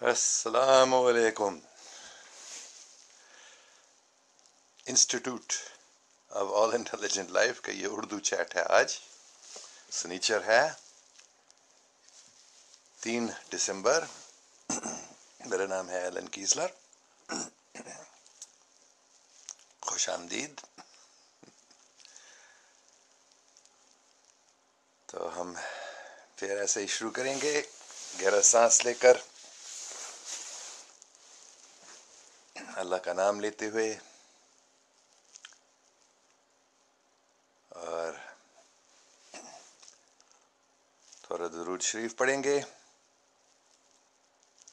السلام علیکم. Institute of all intelligent life کا یہ اردو چیٹ ہے. آج سنیچر ہے 3 دسمبر. میرا نام ہے ایلن کیسلر. خوش آمدید. تو ہم پھر ایسے ہی شروع کریں گے گہرا سانس لے کر، اللہ کا نام لیتے ہوئے، اور تھوڑا درود شریف پڑھیں گے.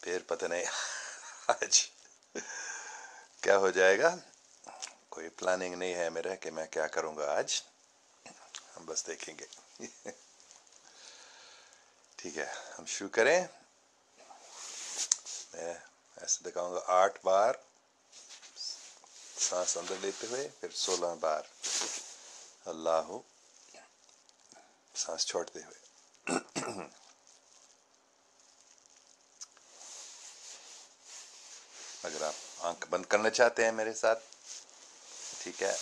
پھر پتہ نہیں آج کیا ہو جائے گا. کوئی پلاننگ نہیں ہے میرا کہ میں کیا کروں گا آج. ہم بس دیکھیں گے. ٹھیک ہے، ہم شروع کریں. میں ایسے دکھاؤں گا 8 بار سانس اندر لیتے ہوئے، پھر 16 بار اللہ سانس چھوڑتے ہوئے. اگر آپ آنکھ بند کرنا چاہتے ہیں میرے ساتھ، ٹھیک ہے.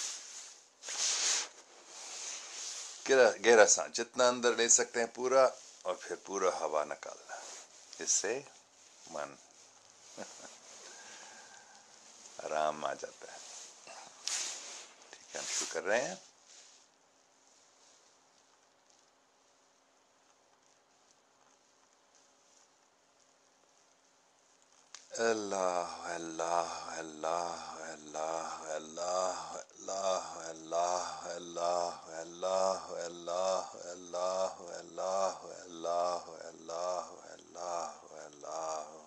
گہرا سانس جتنا اندر لے سکتے ہیں پورا، اور پھر پورا ہوا نکالنا. اس سے من آرام آ جاتا ہے. ٹھیک ہے، ہم شروع کر رہے ہیں. اللہ اللہ اللہ اللہ اللہ اللہ اللہ اللہ اللہ اللہ اللہ اللہ اللہ اللہ اللہ اللہ.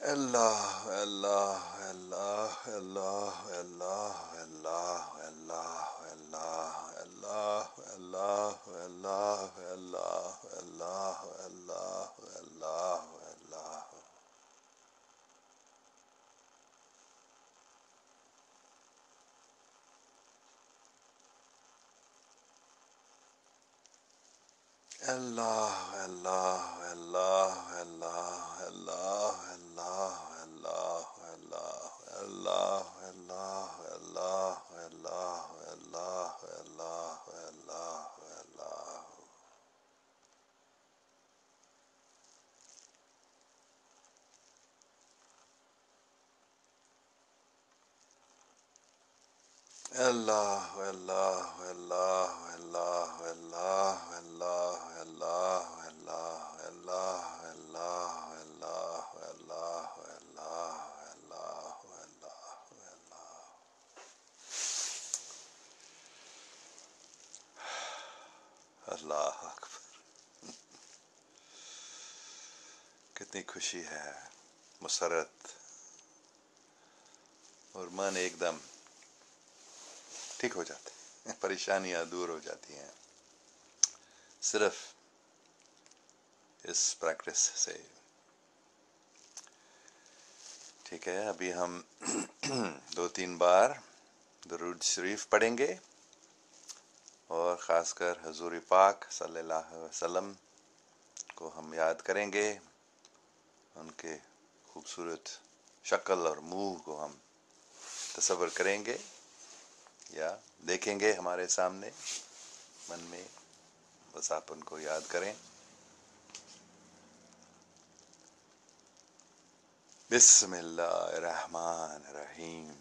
اللہ اللہ اللہ اللہ اللہ اللہ اللہ اللہ اللہ اللہ اللہ اللہ اللہ اللہ اللہ اللہ. اللہ اللہ اللہ اللہ اللہ اللہ اللہ اللہ اللہ اللہ اللہ اللہ اللہ اللہ اللہ اللہ. اللہ اللہ اللہ اللہ اللہ اللہ اللہ اللہ اللہ اللہ اللہ اللہ اللہ اللہ. اللہ اکبر. کتنی خوشی ہے، مسرت، اور من ایک دم ٹھیک ہو جاتے ہیں. پریشانیاں دور ہو جاتی ہیں صرف اس پریکٹس سے. ٹھیک ہے، ابھی ہم 2-3 بار درود شریف پڑھیں گے، اور خاص کر حضور پاک صلی اللہ علیہ وسلم کو ہم یاد کریں گے. ان کے خوبصورت شکل اور منہ کو ہم تصور کریں گے یا دیکھیں گے ہمارے سامنے من میں. بس آپ ان کو یاد کریں. بسم اللہ الرحمن الرحیم.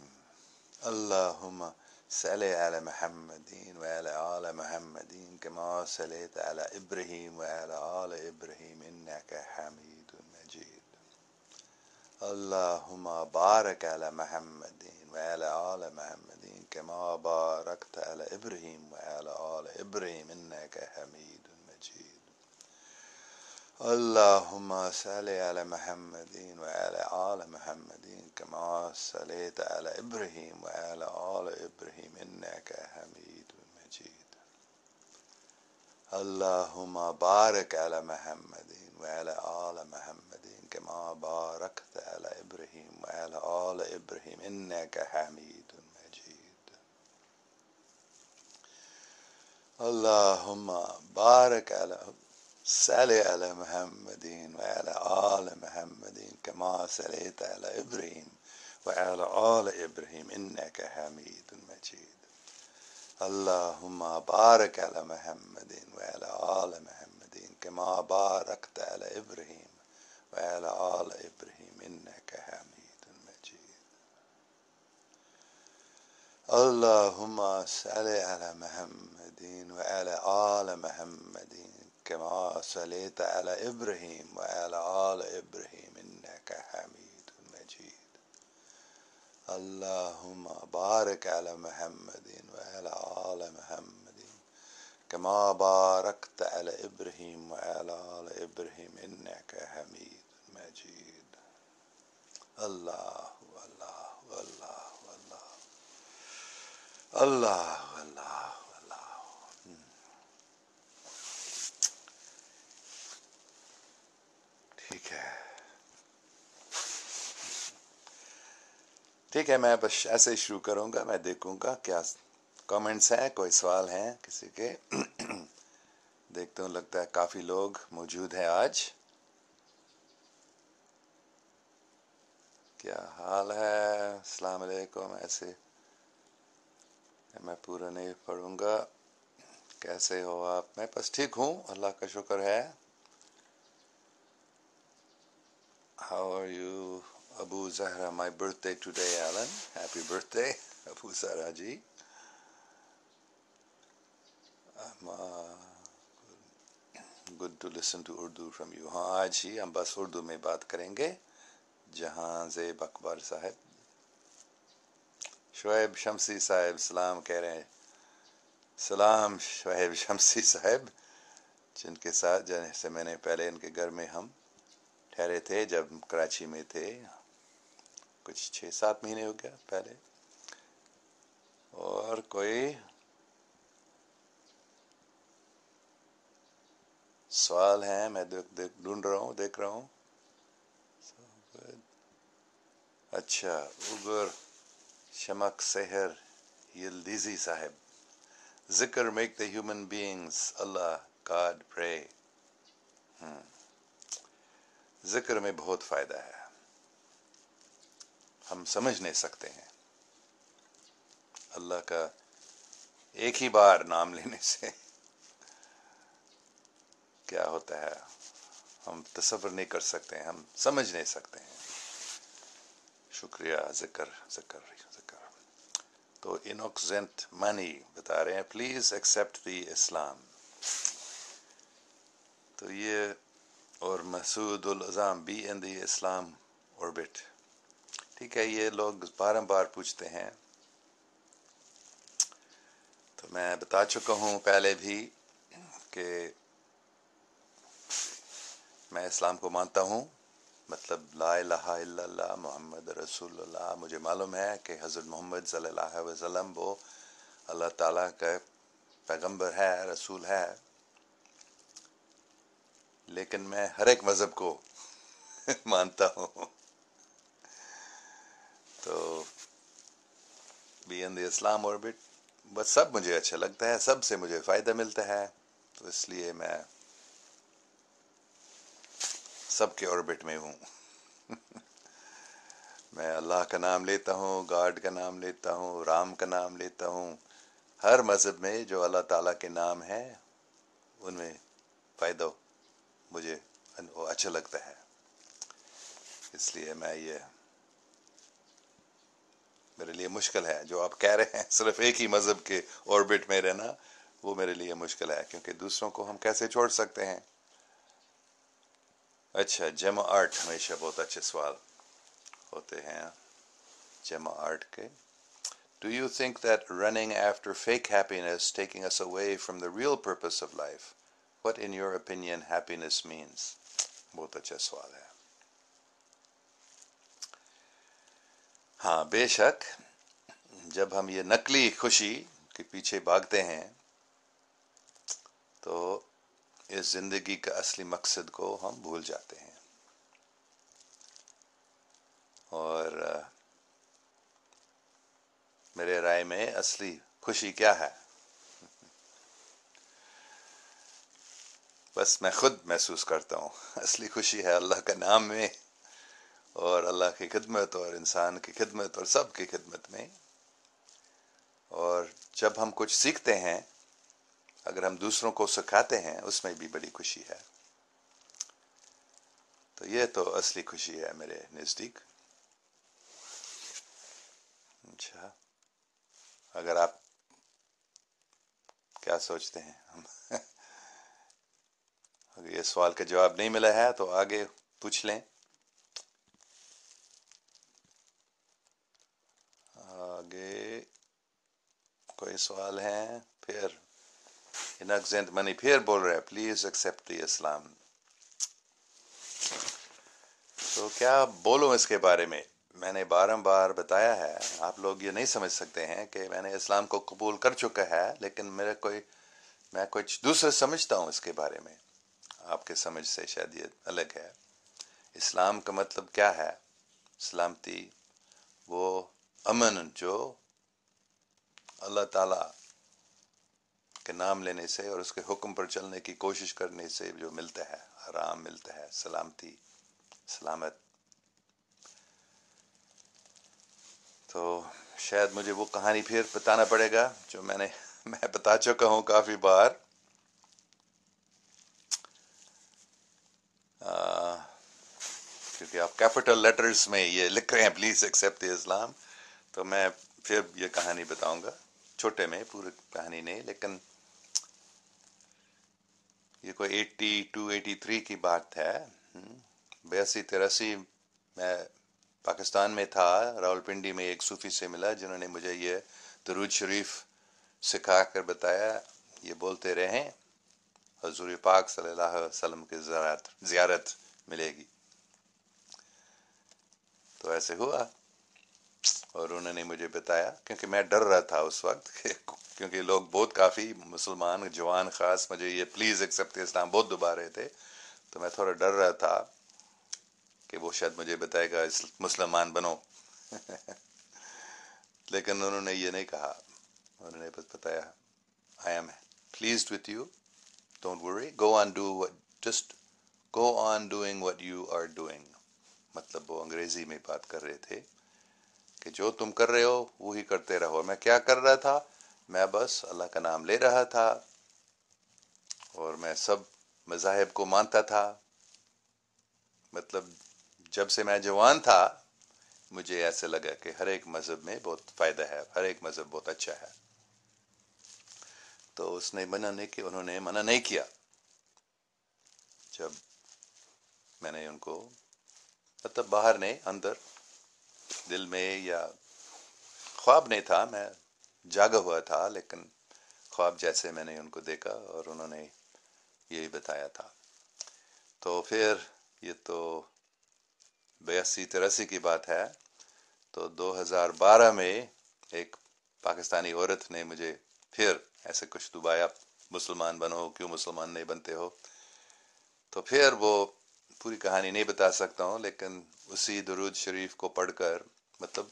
اللہم صلی علی محمد وعلی آل محمد کما صلیت علی ابراہیم وعلی آل ابراہیم انک حمید مجید. اللہم بارک علی محمد وعلی آل محمد کما بارکت علی ابراہیم وعلی آل ابراہیم انک حمید مجید. اللہم صلی علی محمد وعلی آل محمد کما صلیت علی ابراہیم وعلی آل ابراہیم انک حمید مجید. اللہم بارک علی محمد وعلی آل محمد کما بارکت علی ابراہیم وعلی آل ابراہیم انک حمید مجید. اللهم بارك على صل على محمد وعلى آل محمد كما صليت على إبراهيم وعلى آل إبراهيم إنك حميد مجيد. اللهم بارك على محمد وعلى آل محمد كما باركت على إبراهيم وعلى آل إبراهيم إنك حميد مجيد. اللهم صل على محمد وعلى آل محمد كما صليت على إبراهيم وعلى آل إبراهيم إنك حميد مجيد. اللهم بارك على محمد وعلى آل محمد كما باركت على إبراهيم وعلى آل إبراهيم إنك حميد مجيد. الله الله الله الله اللہ اللہ اللہ. ٹھیک ہے ٹھیک ہے، میں بس ایسے ہی شروع کروں گا. میں دیکھوں گا کیا کامنٹس ہیں، کوئی سوال ہیں کسی کے. دیکھتا ہوں، لگتا ہے کافی لوگ موجود ہیں آج. کیا حال ہے؟ السلام علیکم. ایسے میں پورا نہیں پڑھوں گا. کیسے ہو آپ؟ میں بس ٹھیک ہوں، اللہ کا شکر ہے. How are you? Abu Zahra, my birthday today, Alan. Happy birthday, Abu Zahra ji. Good to listen to Urdu from you. ہاں آج ہی ہم بس اردو میں بات کریں گے. جہاں زیب اکبر صاحب، شعیب شمسی صاحب سلام کہہ رہے ہیں. سلام شعیب شمسی صاحب، جن کے ساتھ جیسے میں نے پہلے ان کے گھر میں ہم ٹھہرے تھے جب کراچی میں تھے، کچھ 6-7 مہینے ہو گیا پہلے. اور کوئی سوال ہیں؟ میں ڈھونڈ رہا ہوں، دیکھ رہا ہوں. اچھا، اوگر شمک سحر یلدیزی صاحب، ذکر make the human beings Allah God پرے. ذکر میں بہت فائدہ ہے، ہم سمجھ نہیں سکتے ہیں اللہ کا ایک ہی بار نام لینے سے کیا ہوتا ہے. ہم تصور نہیں کر سکتے ہیں، ہم سمجھ نہیں سکتے ہیں. شکریہ. ذکر ذکر ذکر. تو انوکسنٹ منی بتا رہے ہیں پلیز ایکسیپٹ دی اسلام. تو یہ اور مسعود العظام بی ان دی اسلام اوربٹ. ٹھیک ہے، یہ لوگ بار پوچھتے ہیں. تو میں بتا چکا ہوں پہلے بھی کہ میں اسلام کو مانتا ہوں، مطلب لا الہ الا اللہ محمد رسول اللہ. مجھے معلوم ہے کہ حضرت محمد صلی اللہ علیہ وسلم وہ اللہ تعالیٰ کا پیغمبر ہے، رسول ہے. لیکن میں ہر ایک مذہب کو مانتا ہوں. تو بی ان دی اسلام اوربٹ بس سب مجھے اچھا لگتا ہے، سب سے مجھے فائدہ ملتا ہے، تو اس لیے میں سب کے اوربٹ میں ہوں. میں اللہ کا نام لیتا ہوں، گاڈ کا نام لیتا ہوں، رام کا نام لیتا ہوں. ہر مذہب میں جو اللہ تعالیٰ کے نام ہیں ان میں فائدہ مجھے اچھا لگتا ہے. اس لیے میں یہ میرے لیے مشکل ہے جو آپ کہہ رہے ہیں صرف ایک ہی مذہب کے اوربٹ میں رہنا، وہ میرے لیے مشکل ہے کیونکہ دوسروں کو ہم کیسے چھوڑ سکتے ہیں. اچھا، جمع آرٹ ہمیشہ بہت اچھے سوال ہوتے ہیں جمع آرٹ کے. Do you think that running after fake happiness taking us away from the real purpose of life? What in your opinion happiness means? بہت اچھا سوال ہے. ہاں بے شک، جب ہم یہ نقلی خوشی کے پیچھے بھاگتے ہیں تو اس زندگی کا اصلی مقصد کو ہم بھول جاتے ہیں. اور میرے رائے میں اصلی خوشی کیا ہے؟ بس میں خود محسوس کرتا ہوں اصلی خوشی ہے اللہ کا نام میں، اور اللہ کی خدمت اور انسان کی خدمت اور سب کی خدمت میں. اور جب ہم کچھ سیکھتے ہیں، اگر ہم دوسروں کو سکھاتے ہیں، اس میں بھی بڑی خوشی ہے. تو یہ تو اصلی خوشی ہے میرے نزدیک. اچھا، اگر آپ کیا سوچتے ہیں؟ اگر یہ سوال کا جواب نہیں ملا ہے تو آگے پوچھ لیں. آگے کوئی سوال ہے؟ پھر انکزینٹ منی پھر بول رہے ہیں پلیز ایکسیپٹ دی اسلام. تو کیا بولوں اس کے بارے میں؟ میں نے بار بتایا ہے، آپ لوگ یہ نہیں سمجھ سکتے ہیں کہ میں نے اسلام کو قبول کر چکا ہے، لیکن میں کچھ دوسرا سمجھتا ہوں اس کے بارے میں. آپ کے سمجھ سے شاید یہ الگ ہے. اسلام کا مطلب کیا ہے؟ سلامتی، وہ امن جو اللہ تعالیٰ کے نام لینے سے اور اس کے حکم پر چلنے کی کوشش کرنے سے جو ملتا ہے، آرام ملتا ہے، سلامتی، سلامت. تو شاید مجھے وہ کہانی پھر بتانا پڑے گا جو میں بتا چکا ہوں کافی بار. کیونکہ آپ کیپٹل لیٹرز میں یہ لکھ رہے ہیں پلیز ایکسیپٹ دی اسلام، تو میں پھر یہ کہانی بتاؤں گا، چھوٹے میں، پوری کہانی نہیں. لیکن یہ کوئی 82-83 کی بات ہے. 82-83 میں پاکستان میں تھا، راول پنڈی میں ایک صوفی سے ملا جنہوں نے مجھے یہ درود شریف سکھا کر بتایا، یہ بولتے رہیں حضور پاک صلی اللہ علیہ وسلم کی زیارت ملے گی. تو ایسے ہوا، اور انہوں نے مجھے بتایا، کیونکہ میں ڈر رہا تھا اس وقت کیونکہ لوگ بہت کافی مسلمان جوان خاص مجھے یہ پلیز ایکسیپٹ اسلام بہت دبا رہے تھے. تو میں تھوڑا ڈر رہا تھا کہ وہ شاید مجھے بتائے گا مسلمان بنو. لیکن انہوں نے یہ نہیں کہا، انہوں نے بس بتایا I am pleased with you, don't worry, just go on doing what you are doing. مطلب وہ انگریزی میں بات کر رہے تھے کہ جو تم کر رہے ہو وہی کرتے رہو. میں کیا کر رہا تھا؟ میں بس اللہ کا نام لے رہا تھا، اور میں سب مذاہب کو مانتا تھا. مطلب جب سے میں جوان تھا مجھے ایسے لگا کہ ہر ایک مذہب میں بہت فائدہ ہے، ہر ایک مذہب بہت اچھا ہے. تو انہوں نے منع نہیں کیا. جب میں نے ان کو، مطلب باہر نہیں، اندر دل میں، یا خواب نہیں تھا، میں جاگا ہوا تھا، لیکن خواب جیسے میں نے ان کو دیکھا اور انہوں نے یہی بتایا تھا. تو پھر یہ تو 82-83 کی بات ہے. تو 2012 میں ایک پاکستانی عورت نے مجھے پھر ایسے کچھ دبایا، مسلمان بنو، کیوں مسلمان نہیں بنتے ہو. تو پھر وہ پوری کہانی نہیں بتا سکتا ہوں، لیکن اسی درود شریف کو پڑھ کر، مطلب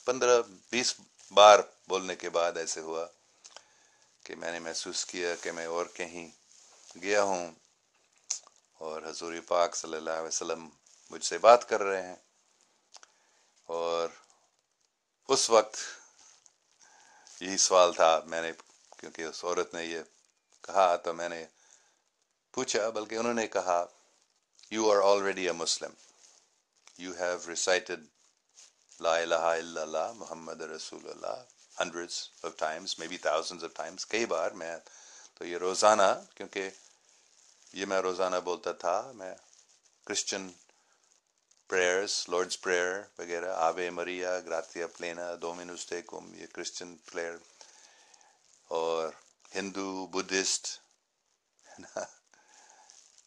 15-20 بار بولنے کے بعد ایسے ہوا کہ میں نے محسوس کیا کہ میں اور کہیں گیا ہوں، اور حضور پاک صلی اللہ علیہ وسلم مجھ سے بات کر رہے ہیں. اور اس وقت یہی سوال تھا، میں نے، کیونکہ اس عورت نے یہ کہا تو میں نے پوچھا، بلکہ انہوں نے کہا You are already a Muslim. You have recited La ilaha illallah Muhammad Rasulullah hundreds of times, maybe thousands of times. کئی بار میں تو یہ روزانہ، کیونکہ یہ میں روزانہ بولتا تھا، میں کرسچن پریئرز، لارڈز پریئر وغیرہ، آوے مریا، گراتیا پلینا، ڈومینوس ٹیکم، یہ کرسچن پریئر، اور ہندو، بدھسٹ.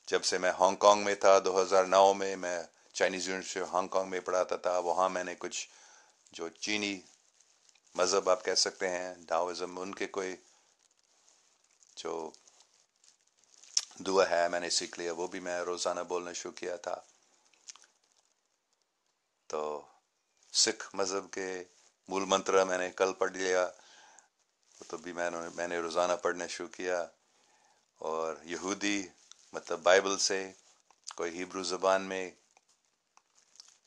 جب سے میں ہانگ کانگ میں تھا 2009 میں چائنیز یونیورسٹی ہانگ کانگ میں پڑھاتا تھا. وہاں میں نے کچھ جو چینی مذہب آپ کہہ سکتے ہیں، ڈاؤزم، ان کے کوئی جو دعا ہے میں نے سیکھ لیا، وہ بھی میں روزانہ بولنا شروع کیا تھا. تو سکھ مذہب کے مول منترا میں نے کل پڑھ لیا، تو بھی میں نے روزانہ پڑھنا شروع کیا. اور یہودی مطلب بائبل سے، کوئی ہیبرو زبان میں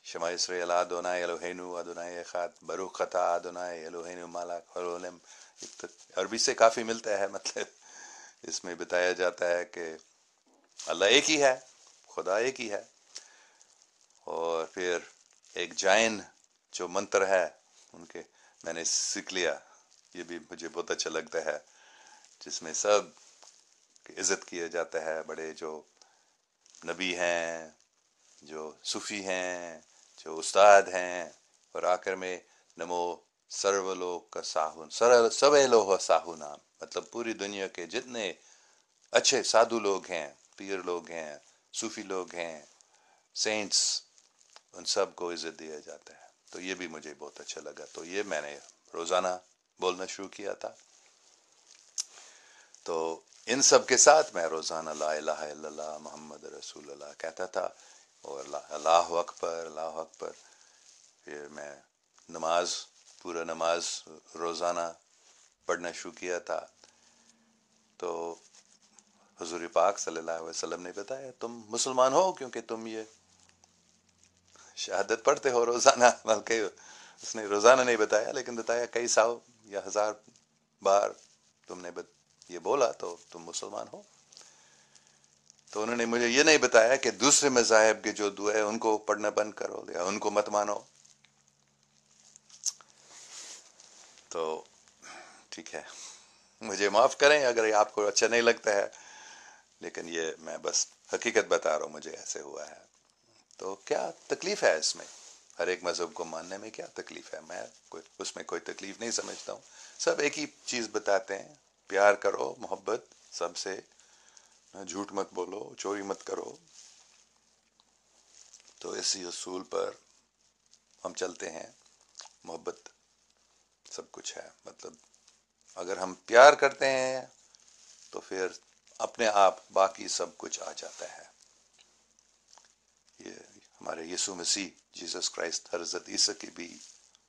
شمع اسرائیل ادونائی الوہینو ادونائی اخاد بروخ خطا ادونائی الوہینو مالک ہرولم، عربی سے کافی ملتا ہے. مطلب اس میں بتایا جاتا ہے کہ اللہ ایک ہی ہے، خدا ایک ہی ہے. اور پھر ایک جائن جو منتر ہے ان کے میں نے سیکھ لیا، یہ بھی مجھے بہت اچھا لگتا ہے، جس میں سب کی عزت کیا جاتا ہے، بڑے جو نبی ہیں، جو صوفی ہیں، جو استاد ہیں، اور آخر میں نمو سرو لوک کا ساہون سوے لوہ ساہو نام، مطلب پوری دنیا کے جتنے اچھے سادھو لوگ ہیں، پیر لوگ ہیں، صوفی لوگ ہیں، سینٹس، ان سب کو عزت دیا جاتا ہے. تو یہ بھی مجھے بہت اچھا لگا، تو یہ میں نے روزانہ بولنا شروع کیا تھا. تو ان سب کے ساتھ میں روزانہ لا الہ الا اللہ محمد رسول اللہ کہتا تھا، اور اللہ اکبر اللہ اکبر. پھر میں نماز، پورا نماز روزانہ پڑھنا شروع کیا تھا. تو حضور پاک صلی اللہ علیہ وسلم نے بتایا تم مسلمان ہو کیونکہ تم یہ شہادت پڑھتے ہو روزانہ. بلکہ اس نے روزانہ نہیں بتایا، لیکن بتایا کئی سو یا ہزار بار تم نے یہ بولا تو تم مسلمان ہو. تو انہوں نے مجھے یہ نہیں بتایا کہ دوسرے مذاہب کے جو دعائیں ان کو پڑھنا بند کرو یا ان کو مت مانو. تو ٹھیک ہے، مجھے معاف کریں اگر یہ آپ کو اچھا نہیں لگتا ہے، لیکن یہ میں بس حقیقت بتا رہا ہوں، مجھے ایسے ہوا ہے. تو کیا تکلیف ہے اس میں؟ ہر ایک مذہب کو ماننے میں کیا تکلیف ہے؟ میں اس میں کوئی تکلیف نہیں سمجھتا ہوں. سب ایک ہی چیز بتاتے ہیں، پیار کرو، محبت سب سے، جھوٹ مت بولو، چوری مت کرو. تو اسی اصول پر ہم چلتے ہیں. محبت سب کچھ ہے. مطلب اگر ہم پیار کرتے ہیں تو پھر اپنے آپ باقی سب کچھ آ جاتا ہے. یہ ہمارے یسوع مسیح جیسس کرائسٹ حضرت عیسیٰ کی بھی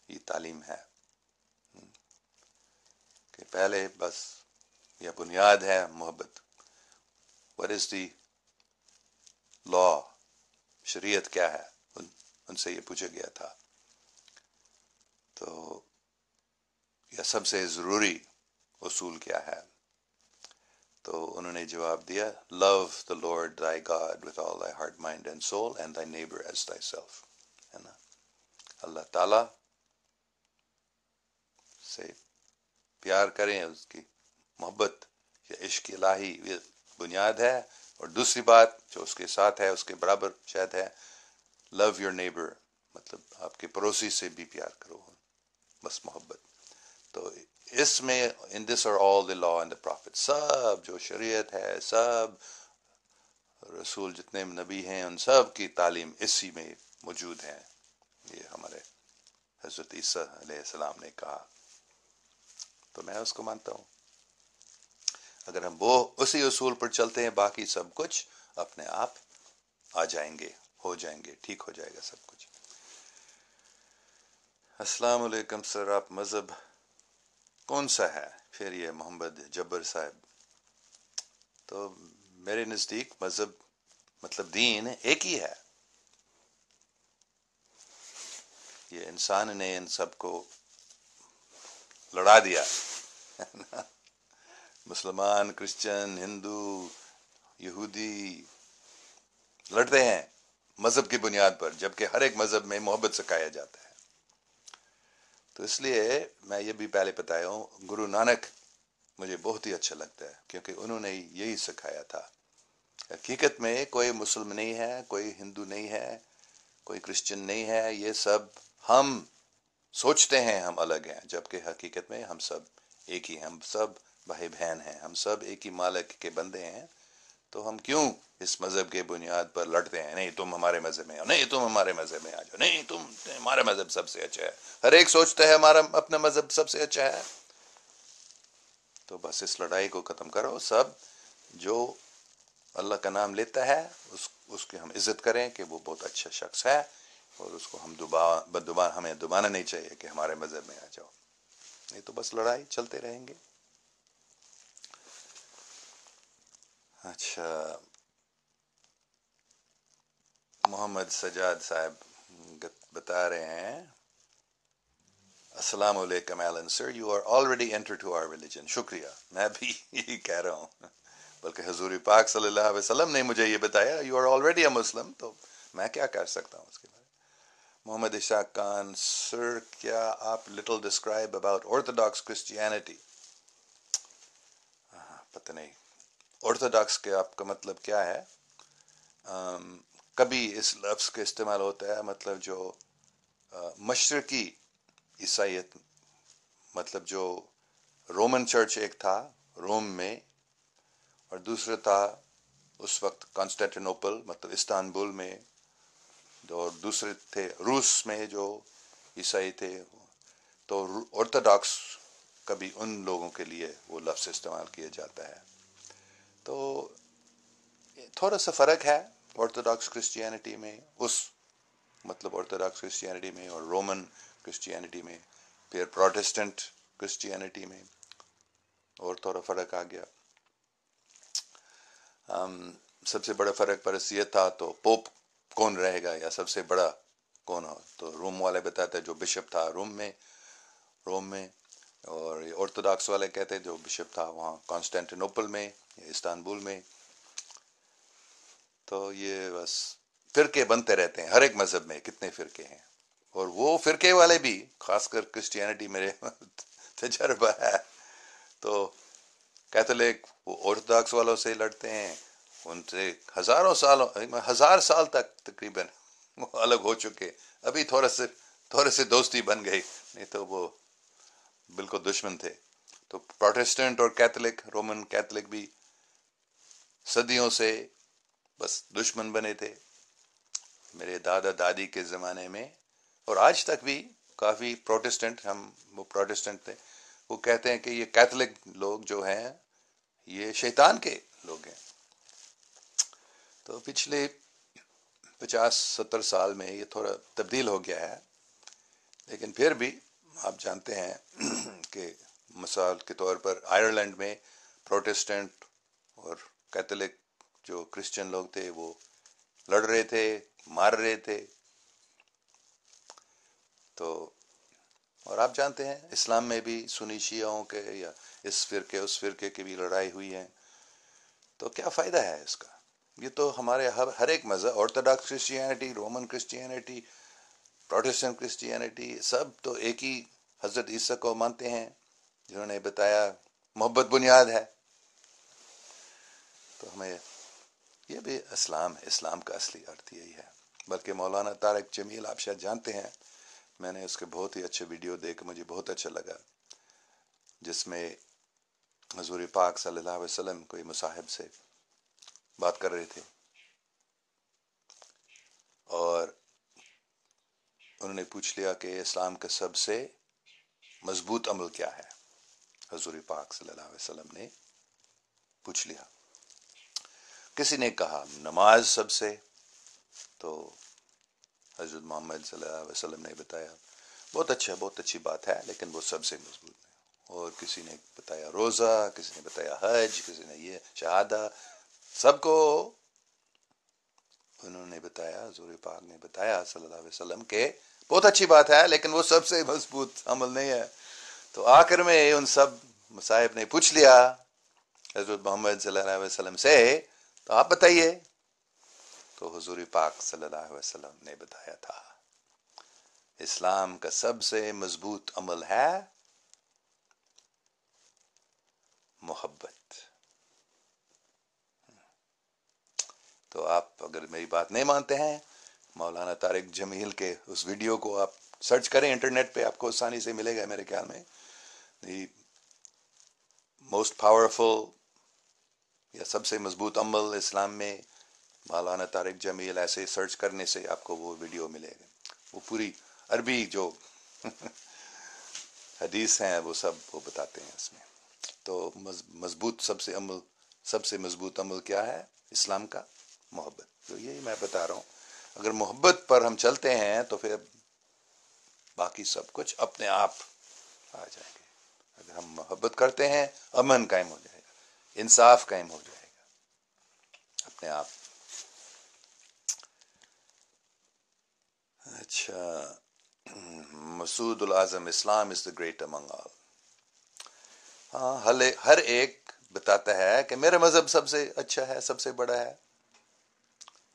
یہ تعلیم ہے کہ پہلے بس یہ بنیاد ہے محبت. What is the law؟ شریعت کیا ہے؟ ان سے یہ پوچھا گیا تھا. تو یہ سب سے ضروری اصول کیا ہے؟ تو انہوں نے جواب دیا، love the Lord thy God with all thy heart, mind and soul, and thy neighbor as thyself. ہے نا؟ اللہ تعالیٰ سے پیار کریں، اس کی محبت یا عشق الہی یہ بنیاد ہے. اور دوسری بات جو اس کے ساتھ ہے، اس کے برابر شاید ہے، love your neighbor، مطلب آپ کے پڑوسی سے بھی پیار کرو، بس محبت. تو اس میں in this are all the law and the prophets، سب جو شریعت ہے، سب رسول جتنے نبی ہیں، ان سب کی تعلیم اسی میں موجود ہے. یہ ہمارے حضرت عیسیٰ علیہ السلام نے کہا، تو میں اس کو مانتا ہوں. اگر ہم وہ اسی اصول پر چلتے ہیں، باقی سب کچھ اپنے آپ آ جائیں گے، ہو جائیں گے، ٹھیک ہو جائے گا سب کچھ. السلام علیکم سر، آپ مذہب کون سا ہے؟ پھر یہ محمد جبر صاحب. تو میرے نزدیک مذہب مطلب دین ایک ہی ہے. یہ انسان نے ان سب کو لڑا دیا. مسلمان، کرسچن، ہندو، یہودی لڑتے ہیں مذہب کی بنیاد پر، جبکہ ہر ایک مذہب میں محبت سکھایا جاتا ہے. تو اس لیے میں یہ بھی پہلے بتایا ہوں، گرو نانک مجھے بہت ہی اچھا لگتا ہے، کیونکہ انہوں نے یہی سکھایا تھا. حقیقت میں کوئی مسلم نہیں ہے، کوئی ہندو نہیں ہے، کوئی کرسچن نہیں ہے. یہ سب ہم سوچتے ہیں ہم الگ ہیں، جبکہ حقیقت میں ہم سب ایک ہی ہیں. ہم سب بھائی بہن ہیں، ہم سب ایک ہی مالک کے بندے ہیں. تو ہم کیوں اس مذہب کے بنیاد پر لڑتے ہیں؟ نہیں تم ہمارے مذہب میں آؤ، نہیں تم ہمارے مذہب میں آ جاؤ، نہیں تم، ہمارا مذہب سب سے اچھا ہے. ہر ایک سوچتا ہے ہمارا اپنا مذہب سب سے اچھا ہے. تو بس اس لڑائی کو ختم کرو. سب جو اللہ کا نام لیتا ہے اس کی ہم عزت کریں کہ وہ بہت اچھا شخص ہے، اور اس کو ہم ہمیں دبانا نہیں چاہیے کہ ہمارے مذہب میں آ جاؤ. نہیں تو بس لڑائی چلتے رہیں گے. اچھا، محمد سجاد صاحب بتا رہے ہیں السلام علیکم Alan sir you are already enter to our religion. شکریہ، میں بھی یہی کہہ رہا ہوں، بلکہ حضور پاک صلی اللہ علیہ وسلم نے مجھے یہ بتایا یو آر آلریڈی اے مسلم، تو میں کیا کر سکتا ہوں اس کے بارے میں. محمد اشاق خان سر کیا آپ little describe about orthodox Christianity. پتہ نہیں آرتھوڈاکس کے آپ کا مطلب کیا ہے. کبھی اس لفظ کا استعمال ہوتا ہے مطلب جو مشرقی عیسائیت، مطلب جو رومن چرچ ایک تھا روم میں، اور دوسرا تھا اس وقت کانسٹینٹینوپل مطلب استانبول میں، اور دوسرے تھے روس میں جو عیسائی تھے. تو آرتھوڈاکس کبھی ان لوگوں کے لیے وہ لفظ استعمال کیا جاتا ہے. تو تھوڑا سا فرق ہے آرتھوڈاکس کرسچینٹی میں، اس مطلب آرتھوڈاکس کرسچینٹی میں اور رومن کرسچینٹی میں، پھر پروٹسٹنٹ کرسچینٹی میں اور تھوڑا فرق آ گیا. سب سے بڑا فرق بس یہ تھا تو پوپ کون رہے گا یا سب سے بڑا کون ہو، تو روم والے بتاتے جو بشپ تھا روم میں، اور آرتھوڈاکس والے کہتے جو بشپ تھا وہاں کانسٹینٹینوپل میں یا استانبول میں. تو یہ بس فرقے بنتے رہتے ہیں، ہر ایک مذہب میں کتنے فرقے ہیں، اور وہ فرقے والے بھی خاص کر کرسچینٹی میرے تجربہ ہے تو کیتھولک وہ آرتھوڈاکس والوں سے لڑتے ہیں، ان سے ہزار سال تک تقریباً وہ الگ ہو چکے، ابھی تھوڑے سے دوستی بن گئی، نہیں تو وہ بالکل دشمن تھے. تو پروٹسٹنٹ اور کیتھولک رومن کیتھولک بھی صدیوں سے بس دشمن بنے تھے میرے دادا دادی کے زمانے میں، اور آج تک بھی کافی پروٹسٹنٹ وہ پروٹسٹنٹ تھے، وہ کہتے ہیں کہ یہ کیتھولک لوگ جو ہیں یہ شیطان کے لوگ ہیں. تو پچھلے 50-70 سال میں یہ تھوڑا تبدیل ہو گیا ہے، لیکن پھر بھی آپ جانتے ہیں کہ مثال کے طور پر آئرلینڈ میں پروٹسٹنٹ اور کیتھولک جو کرسچن لوگ تھے وہ لڑ رہے تھے، مار رہے تھے. تو اور آپ جانتے ہیں اسلام میں بھی سنی شیعوں کے یا اس فرقے کی بھی لڑائی ہوئی ہے. تو کیا فائدہ ہے اس کا؟ یہ تو ہمارے ہر ایک مذہب، orthodox Christianity, Roman Christianity, Protestant Christianity, سب تو ایک ہی حضرت عیسیٰ کو مانتے ہیں جنہوں نے بتایا محبت بنیاد ہے. تو ہمیں یہ بھی اسلام کا اصلی ارتھ یہی ہے. بلکہ مولانا طارق جمیل آپ شاید جانتے ہیں، میں نے اس کے بہت ہی اچھے ویڈیو دیکھ مجھے بہت اچھا لگا، جس میں حضور پاک صلی اللہ علیہ وسلم کوئی مصاحب سے بات کر رہے تھے اور انہوں نے پوچھ لیا کہ اسلام کا سب سے مضبوط عمل کیا ہے. حضور پاک صلی اللہ علیہ وسلم نے پوچھ لیا، کسی نے کہا نماز سب سے، تو حضرت محمد صلی اللہ علیہ وسلم نے بتایا بہت اچھی بات ہے لیکن وہ سب سے مضبوط ہے. اور کسی نے بتایا روزہ، کسی نے بتایا حج، کسی نے یہ شہادہ، سب کو انہوں نے بتایا، حضور پاک نے بتایا صلی اللہ علیہ وسلم کہ بہت اچھی بات ہے لیکن وہ سب سے مضبوط عمل نہیں ہے. تو آخر میں ان سب مصاحب نے پوچھ لیا حضرت محمد صلی اللہ علیہ وسلم سے تو آپ بتائیے. تو حضور پاک صلی اللہ علیہ وسلم نے بتایا تھا اسلام کا سب سے مضبوط عمل ہے محبت. تو آپ اگر میری بات نہیں مانتے ہیں، مولانا طارق جمیل کے اس ویڈیو کو آپ سرچ کریں انٹرنیٹ پہ، آپ کو آسانی سے ملے گا میرے خیال میں. دی موسٹ پاورفل یا سب سے مضبوط عمل اسلام میں مولانا طارق جمیل، ایسے سرچ کرنے سے آپ کو وہ ویڈیو ملے گا. وہ پوری عربی جو حدیث ہیں وہ سب وہ بتاتے ہیں اس میں. تو سب سے مضبوط عمل کیا ہے اسلام کا؟ محبت. تو یہی میں بتا رہا ہوں، اگر محبت پر ہم چلتے ہیں تو پھر باقی سب کچھ اپنے آپ آ جائیں گے. اگر ہم محبت کرتے ہیں امن قائم ہو جائے گا، انصاف قائم ہو جائے گا اپنے آپ. اچھا، مسعود الاعظم، اسلام از دا گریٹ امنگ آل. ہاں، ہر ایک بتاتا ہے کہ میرا مذہب سب سے اچھا ہے، سب سے بڑا ہے.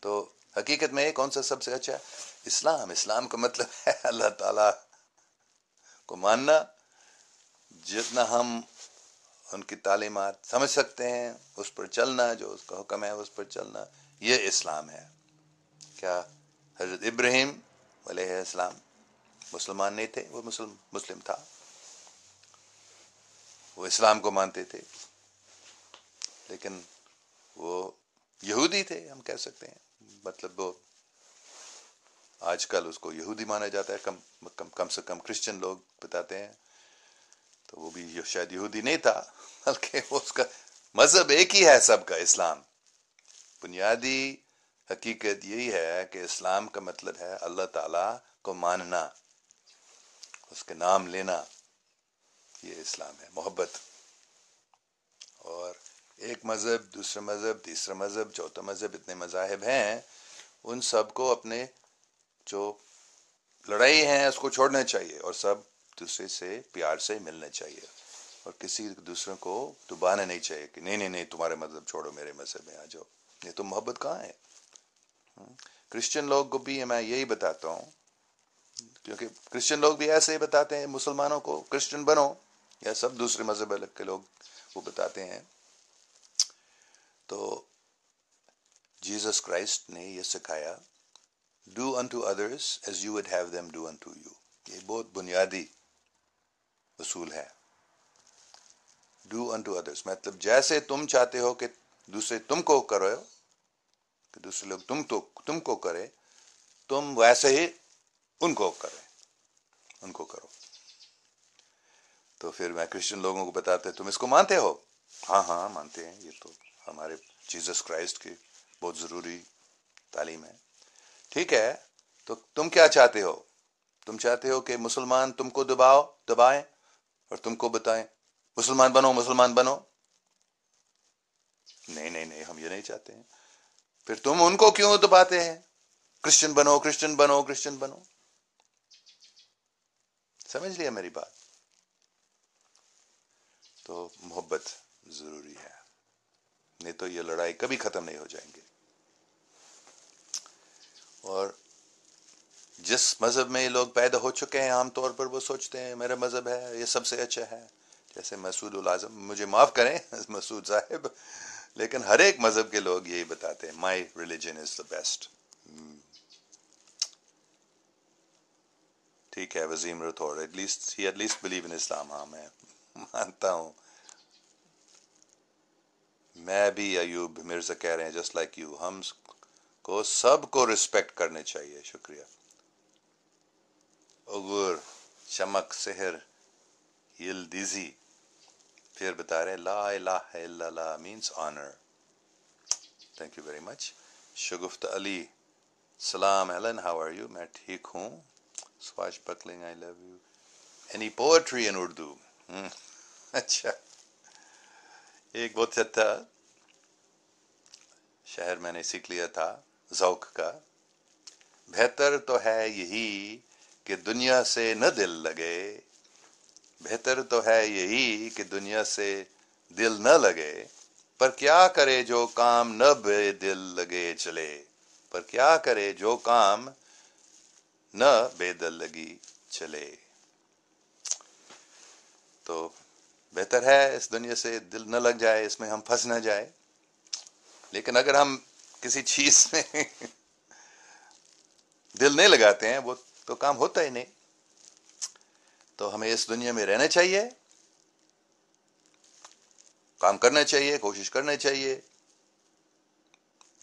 تو حقیقت میں کون سا سب سے اچھا ہے؟ اسلام. اسلام کا مطلب ہے اللہ تعالیٰ کو ماننا. جتنا ہم ان کی تعلیمات سمجھ سکتے ہیں اس پر چلنا، جو اس کا حکم ہے اس پر چلنا، یہ اسلام ہے. کیا حضرت ابراہیم علیہ السلام مسلمان نہیں تھے؟ وہ مسلم تھا، وہ اسلام کو مانتے تھے، لیکن وہ یہودی تھے، ہم کہہ سکتے ہیں. مطلب وہ آج کل اس کو یہودی مانا جاتا ہے، کم سے کم کرسچن لوگ بتاتے ہیں. تو وہ بھی شاید یہودی نہیں تھا، بلکہ اس کا مذہب ایک ہی ہے سب کا، اسلام. بنیادی حقیقت یہی ہے کہ اسلام کا مطلب ہے اللہ تعالیٰ کو ماننا، اس کے نام لینا. یہ اسلام ہے، محبت. اور ایک مذہب، دوسرا مذہب، تیسرا مذہب، چوتھا مذہب، اتنے مذاہب ہیں، ان سب کو اپنے جو لڑائی ہیں اس کو چھوڑنا چاہیے، اور سب دوسرے سے پیار سے ملنا چاہیے، اور کسی دوسرے کو دبانا نہیں چاہیے کہ نہیں نہیں نہیں تمہارے مذہب چھوڑو، میرے مذہب میں آ جاؤ. یہ تو محبت کہاں ہے؟ کرسچن لوگ کو بھی میں یہی بتاتا ہوں، کیونکہ کرسچن لوگ بھی ایسے ہی بتاتے ہیں مسلمانوں کو کرسچن بنو، یا سب دوسرے مذہب کے لوگ وہ بتاتے ہیں. تو جیسس کرائسٹ نے یہ سکھایا، do unto others as you would have them do unto you. یہ بہت بنیادی اصول ہے. ڈو unto others مطلب جیسے تم چاہتے ہو کہ دوسرے تم کو کرو، کہ دوسرے لوگ تم کو کرے، تم ویسے ہی ان کو کرو. تو پھر میں کرسچن لوگوں کو بتاتے تم اس کو مانتے ہو؟ ہاں ہاں مانتے ہیں، یہ تو ہمارے جیسس کرائسٹ کی بہت ضروری تعلیم ہے. ٹھیک ہے، تو تم کیا چاہتے ہو؟ تم چاہتے ہو کہ مسلمان تم کو دبائیں اور تم کو بتائیں مسلمان بنو. نہیں نہیں نہیں، ہم یہ نہیں چاہتے ہیں. پھر تم ان کو کیوں دباتے ہیں؟ کرسچن بنو. سمجھ لیا میری بات؟ تو محبت ضروری ہے، نہیں تو یہ لڑائی کبھی ختم نہیں ہو جائیں گے. اور جس مذہب میں یہ لوگ پیدا ہو چکے ہیں عام طور پر وہ سوچتے ہیں میرا مذہب ہے یہ سب سے اچھا ہے. جیسے مسعود الاعظم، مجھے معاف کریں مسعود صاحب، لیکن ہر ایک مذہب کے لوگ یہی بتاتے ہیں مائی ریلیجن از دا بیسٹ. ٹھیک ہے وزیم رتھور، ایٹ لیسٹ بلیو ان اسلام. ہاں میں مانتا ہوں. میں بھی ایوب مرزا کہہ رہے ہیں جسٹ لائک یو، ہم کو سب کو رسپیکٹ کرنے چاہیے. شکریہ. عبور، شمک، سحر، یلدیزی پھر بتا رہے ہیں لا الہ الا اللہ means honour. Thank you very much. Shagufta Ali, سلام ایلن، ہاؤ آر یو؟ میں ٹھیک ہوں. Swashbuckling, I love you. Any poetry in Urdu? اچھا، ایک بہت اچھا شہر میں نے سیکھ لیا تھا ذوق کا. بہتر تو ہے یہی کہ دنیا سے نہ دل لگے، بہتر تو ہے یہی کہ دنیا سے دل نہ لگے، پر کیا کرے جو کام نہ بے دل لگے چلے، پر کیا کرے جو کام نہ بے دل لگی چلے. تو بہتر ہے اس دنیا سے دل نہ لگ جائے، اس میں ہم پھنس نہ جائے. لیکن اگر ہم کسی چیز میں دل نہیں لگاتے ہیں وہ تو کام ہوتا ہی نہیں. تو ہمیں اس دنیا میں رہنا چاہیے، کام کرنا چاہیے، کوشش کرنا چاہیے،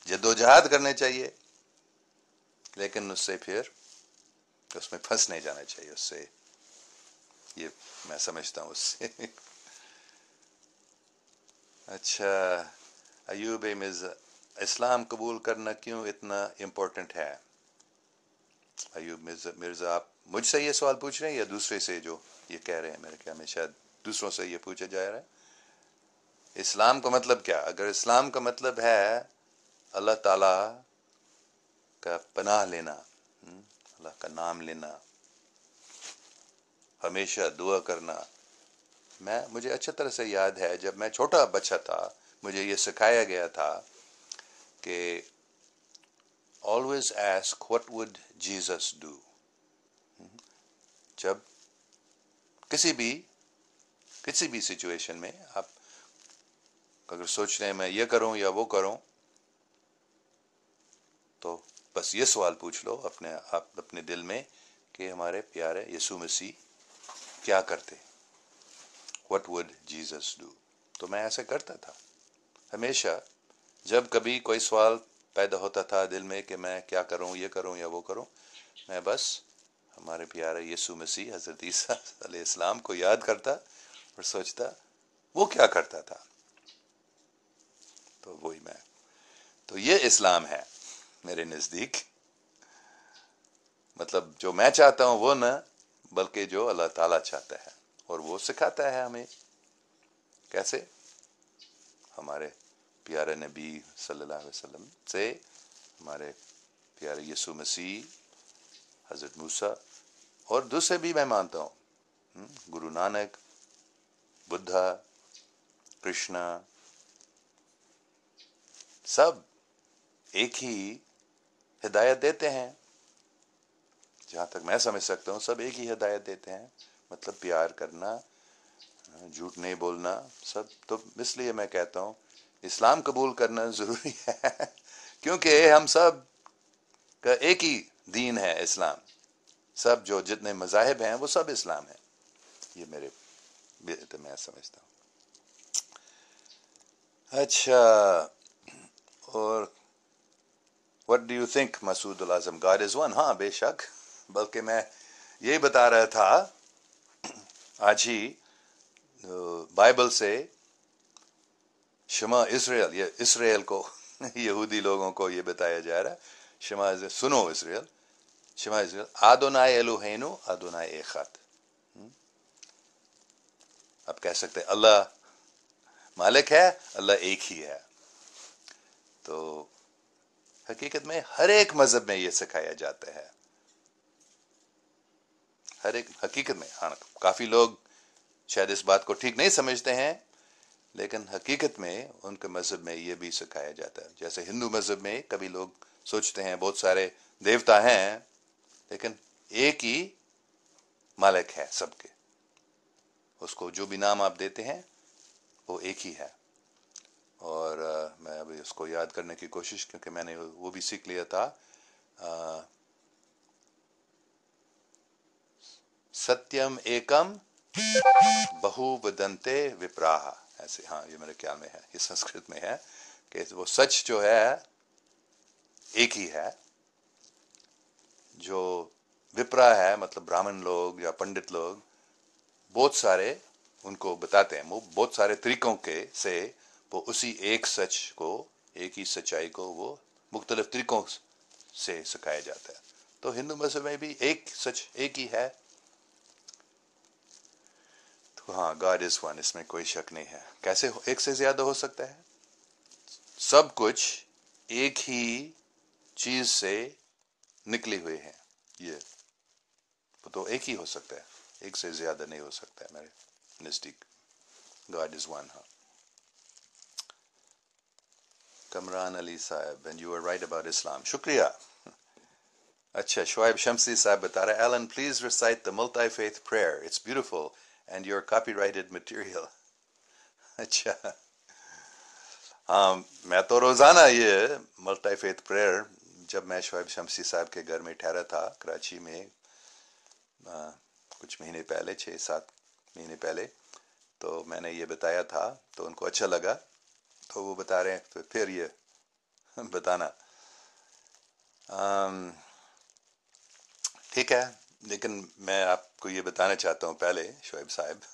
جدوجہد کرنا چاہیے، لیکن اس سے پھر اس میں پھنس نہیں جانا چاہیے. اس سے یہ میں سمجھتا ہوں اس سے. اچھا ایوب مرزا، اسلام قبول کرنا کیوں اتنا امپورٹنٹ ہے؟ ایوب مرزا آپ مجھ سے یہ سوال پوچھ رہے ہیں یا دوسرے سے جو یہ کہہ رہے ہیں؟ میرے خیال میں شاید دوسروں سے یہ پوچھا جا رہا ہے. اسلام کا مطلب کیا؟ اگر اسلام کا مطلب ہے اللہ تعالی کا پناہ لینا، اللہ کا نام لینا، ہمیشہ دعا کرنا. مجھے اچھا طرح سے یاد ہے جب میں چھوٹا بچہ تھا مجھے یہ سکھایا گیا تھا کہ always ask what would Jesus do. جب کسی بھی سچویشن میں آپ اگر سوچ رہے ہیں میں یہ کروں یا وہ کروں، تو بس یہ سوال پوچھ لو اپنے دل میں کہ ہمارے پیارے یسوع مسیح کیا کرتے، what would Jesus do. تو میں ایسا کرتا تھا ہمیشہ. جب کبھی کوئی سوال پیدا ہوتا تھا دل میں کہ میں کیا کروں، یہ کروں یا وہ کروں، میں بس ہمارے پیارے یسوع مسیح حضرت عیسیٰ علیہ السلام کو یاد کرتا اور سوچتا وہ کیا کرتا تھا. تو وہی تو یہ اسلام ہے میرے نزدیک. مطلب جو میں چاہتا ہوں وہ نہ، بلکہ جو اللہ تعالیٰ چاہتا ہے، اور وہ سکھاتا ہے ہمیں کیسے. ہمارے پیارے نبی صلی اللہ علیہ وسلم سے، ہمارے پیارے یسوع مسیح، حضرت موسیٰ، اور دوسرے بھی میں مانتا ہوں، گرو نانک، بدھا، کرشنا، سب ایک ہی ہدایت دیتے ہیں. جہاں تک میں سمجھ سکتا ہوں سب ایک ہی ہدایت دیتے ہیں، مطلب پیار کرنا، جھوٹ نہیں بولنا، سب. تو اس لیے میں کہتا ہوں اسلام قبول کرنا ضروری ہے کیونکہ ہم سب کا ایک ہی دین ہے اسلام. سب جو جتنے مذاہب ہیں وہ سب اسلام ہے. یہ میں سمجھتا ہوں. اچھا، اور what do you think Masood العظم God is one؟ ہاں بے شک، بلکہ میں یہی بتا رہا تھا آج ہی بائبل سے شما اسرائیل، یہ اسرائیل کو یہودی لوگوں کو یہ بتایا جا رہا ہے، شما سنو اسرائیل، شما اسرائیل آدونائے الوہینو آدونائے ایخت. آپ کہہ سکتے اللہ مالک ہے، اللہ ایک ہی ہے. تو حقیقت میں ہر ایک مذہب میں یہ سکھایا جاتا ہے، ہر ایک حقیقت میں. ہاں کافی لوگ شاید اس بات کو ٹھیک نہیں سمجھتے ہیں، لیکن حقیقت میں ان کے مذہب میں یہ بھی سکھایا جاتا ہے. جیسے ہندو مذہب میں کبھی لوگ سوچتے ہیں بہت سارے دیوتا ہیں، لیکن ایک ہی مالک ہے سب کے. اس کو جو بھی نام آپ دیتے ہیں وہ ایک ہی ہے. اور میں ابھی اس کو یاد کرنے کی کوشش، کیونکہ میں نے وہ بھی سیکھ لیا تھا. ستیم ایکم بہو ودنتے وپراہ، ایسے. ہاں یہ میرے خیال میں ہے، یہ سنسکرت میں ہے کہ وہ سچ جو ہے ایک ہی ہے. جو وپرا ہے مطلب برہمن لوگ یا پنڈت لوگ بہت سارے ان کو بتاتے ہیں، وہ بہت سارے طریقوں کے سے وہ اسی ایک سچ کو، ایک ہی سچائی کو وہ مختلف طریقوں سے سکھایا جاتا ہے. تو ہندو مذہب میں بھی ایک سچ ایک ہی ہے. تو ہاں گاڈ از ون، اس میں کوئی شک نہیں ہے. کیسے ایک سے زیادہ ہو سکتا ہے؟ سب کچھ ایک ہی چیز سے نکلی ہوئی ہے، یہ تو ایک ہی ہو سکتا ہے، ایک سے زیادہ نہیں ہو سکتا ہے میرے نزدیک. God is one. ہاں کمران علی صاحب، and you are right about Islam. شکریہ. اچھا، شعیب شمسی صاحب بتا رہے Allen please recite the multi faith prayer, it's beautiful and your copyrighted material. اچھا ہاں، میں تو روزانہ یہ ملٹی فیتھ پریئر، جب میں شعیب شمسی صاحب کے گھر میں ٹھہرا تھا کراچی میں کچھ مہینے پہلے، 6-7 مہینے پہلے، تو میں نے یہ بتایا تھا تو ان کو اچھا لگا، تو وہ بتا رہے ہیں تو پھر یہ بتانا. ٹھیک ہے، لیکن میں آپ کو یہ بتانا چاہتا ہوں پہلے شعیب صاحب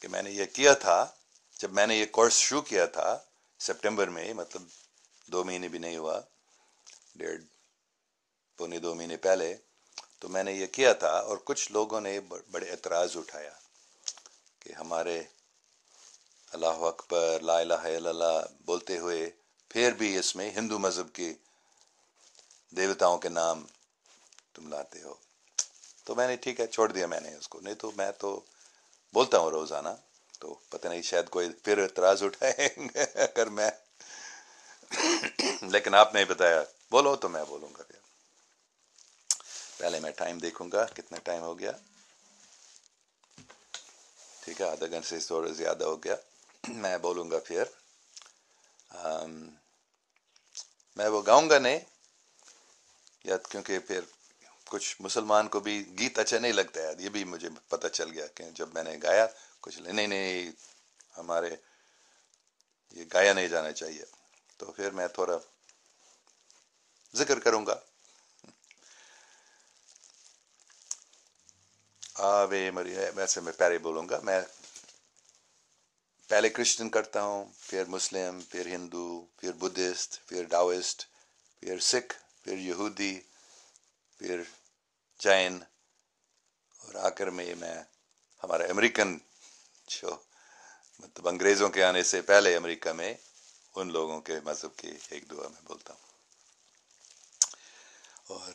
کہ میں نے یہ کیا تھا جب میں نے یہ کورس شروع کیا تھا سپٹمبر میں، مطلب 2 مہینے بھی نہیں ہوا، 1.5-2 مہینے پہلے. تو میں نے یہ کیا تھا اور کچھ لوگوں نے بڑے اعتراض اٹھایا کہ ہمارے اللہ اکبر لا الہ الا اللہ بولتے ہوئے پھر بھی اس میں ہندو مذہب کے دیوتاؤں کے نام تم لاتے ہو. تو میں نے ٹھیک ہے چھوڑ دیا میں نے اس کو. نہیں تو میں تو بولتا ہوں روزانہ. تو پتہ نہیں شاید کوئی پھر اعتراض اٹھائے اگر میں لیکن آپ نے بتایا بولو تو میں بولوں گا. پھر پہلے میں ٹائم دیکھوں گا کتنا ٹائم ہو گیا. ٹھیک ہے آدھا گھنٹے سے تھوڑا زیادہ ہو گیا. میں بولوں گا پھر. میں وہ گاؤں گا نہیں یا کیونکہ پھر کچھ مسلمان کو بھی گیت اچھا نہیں لگتا ہے. یہ بھی مجھے پتہ چل گیا کہ جب میں نے گایا کچھ نہیں ہمارے یہ گایا نہیں جانا چاہیے. تو پھر میں تھوڑا ذکر کروں گا. آوے مریا ویسے میں پہلے بولوں گا. میں پہلے کرسچن کرتا ہوں پھر مسلم پھر ہندو پھر بدھسٹ پھر ڈاوسٹ پھر سکھ پھر یہودی پھر جین اور آخر میں ہمارا امریکن جو مطلب انگریزوں کے آنے سے پہلے امریکہ میں ان لوگوں کے مذہب کی ایک دعا میں بولتا ہوں. اور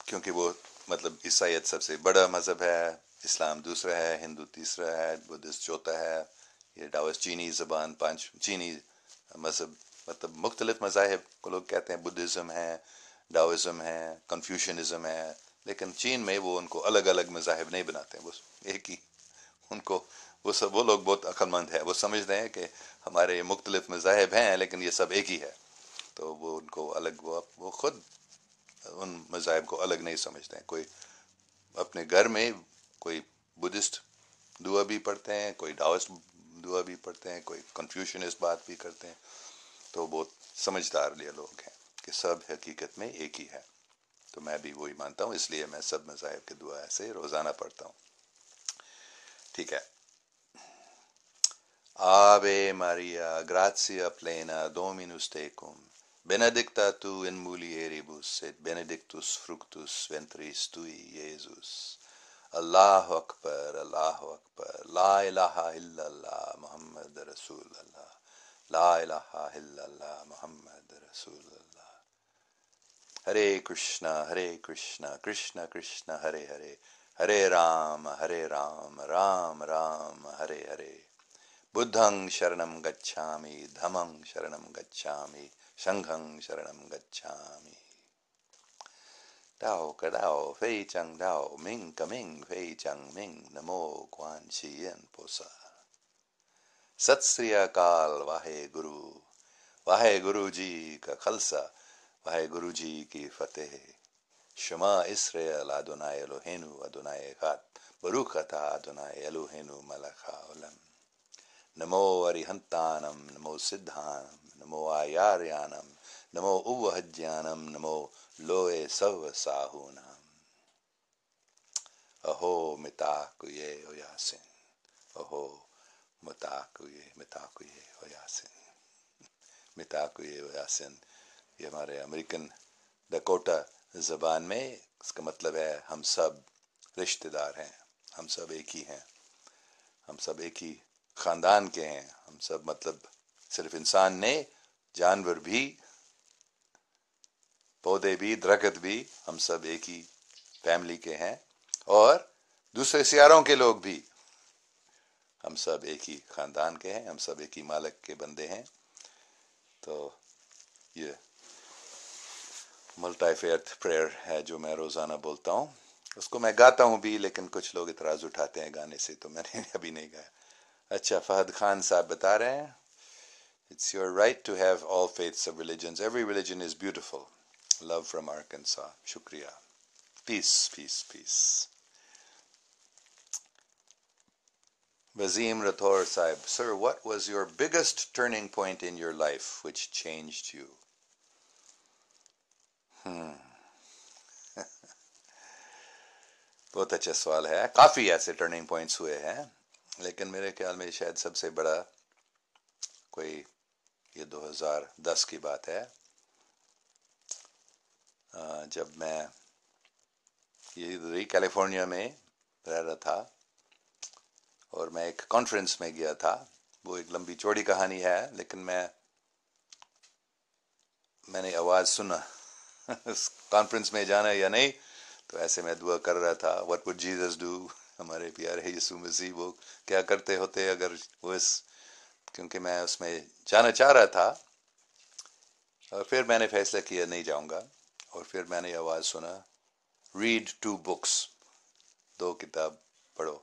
کیونکہ وہ مطلب عیسائیت سب سے بڑا مذہب ہے، اسلام دوسرا ہے، ہندو تیسرا ہے، بدھسٹ چوتھا ہے. یہ ڈاوس چینی زبان چینی مذہب مطلب مختلف مذاہب کو لوگ کہتے ہیں. بدھزم ہے، ڈاوزم ہے، کنفیوشنزم ہے. لیکن چین میں وہ ان کو الگ الگ مذاہب نہیں بناتے ہیں. وہ ایک ہی ان کو وہ لوگ بہت عقل مند ہے. وہ سمجھتے ہیں کہ ہمارے مختلف مذاہب ہیں لیکن یہ سب ایک ہی ہے. تو وہ ان کو الگ وہ خود ان مذاہب کو الگ نہیں سمجھتے ہیں. کوئی اپنے گھر میں کوئی بدھسٹ دعا بھی پڑھتے ہیں، کوئی ڈاوسٹ دعا بھی پڑھتے ہیں، کوئی کنفیوشنسٹ بات بھی کرتے ہیں. تو بہت سمجھدار یہ لوگ ہیں کہ سب حقیقت میں ایک ہی ہے. تو میں بھی وہی مانتا ہوں، اس لیے میں سب مذاہب کی دعا ایسے روزانہ پڑھتا ہوں. ٹھیک ہے. Ave Maria, gratia plena, Dominus tecum, benedicta tu in mulieribus, et benedictus fructus ventris tui, Iesus. Allahu Akbar, Allahu Akbar, La ilaha illallah, Muhammad Rasulullah, La ilaha illallah, Muhammad Rasulullah. Hare Krishna, Krishna Krishna, Hare Hare, Hare Rama, Ram Ram, Hare Hare. Buddhang sharanam gacchami, dhammang sharanam gacchami, sanghang sharanam gacchami. Dao ka dao, fei chang dao, ming ka ming, fei chang ming, namo Quan Chi Yin Posa. Sat Sri Akal Vahe Guru Ji ka khalsa, Vahe Guru Ji ki fateh. Shema Israel Adonai Eloheinu Adonai Echad, Baruch atah Adonai Eloheinu melech haolam. Namo Arihantanam, Namo Siddhanam, Namo Ayaryanam, Namo Uvahajyanam, Namo Loe Sarva Sahunam. Aho Mitakuye Oyasin. Aho Mitakuye Oyasin. Mitakuye Oyasin. یہ ہمارے American Dakota زبان میں اس کا مطلب ہے ہم سب رشتہ دار ہیں، ہم سب ایک ہی ہیں، ہم سب ایک ہی خاندان کے ہیں. ہم سب مطلب صرف انسان نہیں، جانور بھی، پودے بھی، درخت بھی، ہم سب ایک ہی فیملی کے ہیں. اور دوسرے سیاروں کے لوگ بھی ہم سب ایک ہی خاندان کے ہیں، ہم سب ایک ہی مالک کے بندے ہیں. تو یہ ملٹی فیتھ پریئر ہے جو میں روزانہ بولتا ہوں. اس کو میں گاتا ہوں بھی، لیکن کچھ لوگ اعتراض اٹھاتے ہیں گانے سے، تو میں نے ابھی نہیں گایا. اچھا، فہد خان صاحب بتا رہے ہیں It's your right to have all faiths of religions. Every religion is beautiful. Love from Arkansas. Shukriya. Peace, peace, peace. Wazeem Rathore Sahib, sir, what was your biggest turning point in your life which changed you? بہت اچھا سوال ہے. کافی ایسے turning points ہوئے ہیں، لیکن میرے خیال میں شاید سب سے بڑا کوئی یہ 2010 کی بات ہے، جب میں یہ کیلیفورنیا میں رہ رہا تھا اور میں ایک کانفرنس میں گیا تھا. وہ ایک لمبی چوڑی کہانی ہے، لیکن میں نے آواز سنا اس کانفرنس میں جانا یا نہیں. تو ایسے میں دعا کر رہا تھا what would Jesus do، ہمارے پیارے یسوع مسیح وہ کیا کرتے ہوتے اگر وہ کیونکہ میں اس میں جانا چاہ رہا تھا، اور پھر میں نے فیصلہ کیا نہیں جاؤں گا، اور پھر میں نے آواز سنا ریڈ 2 books، 2 کتاب پڑھو۔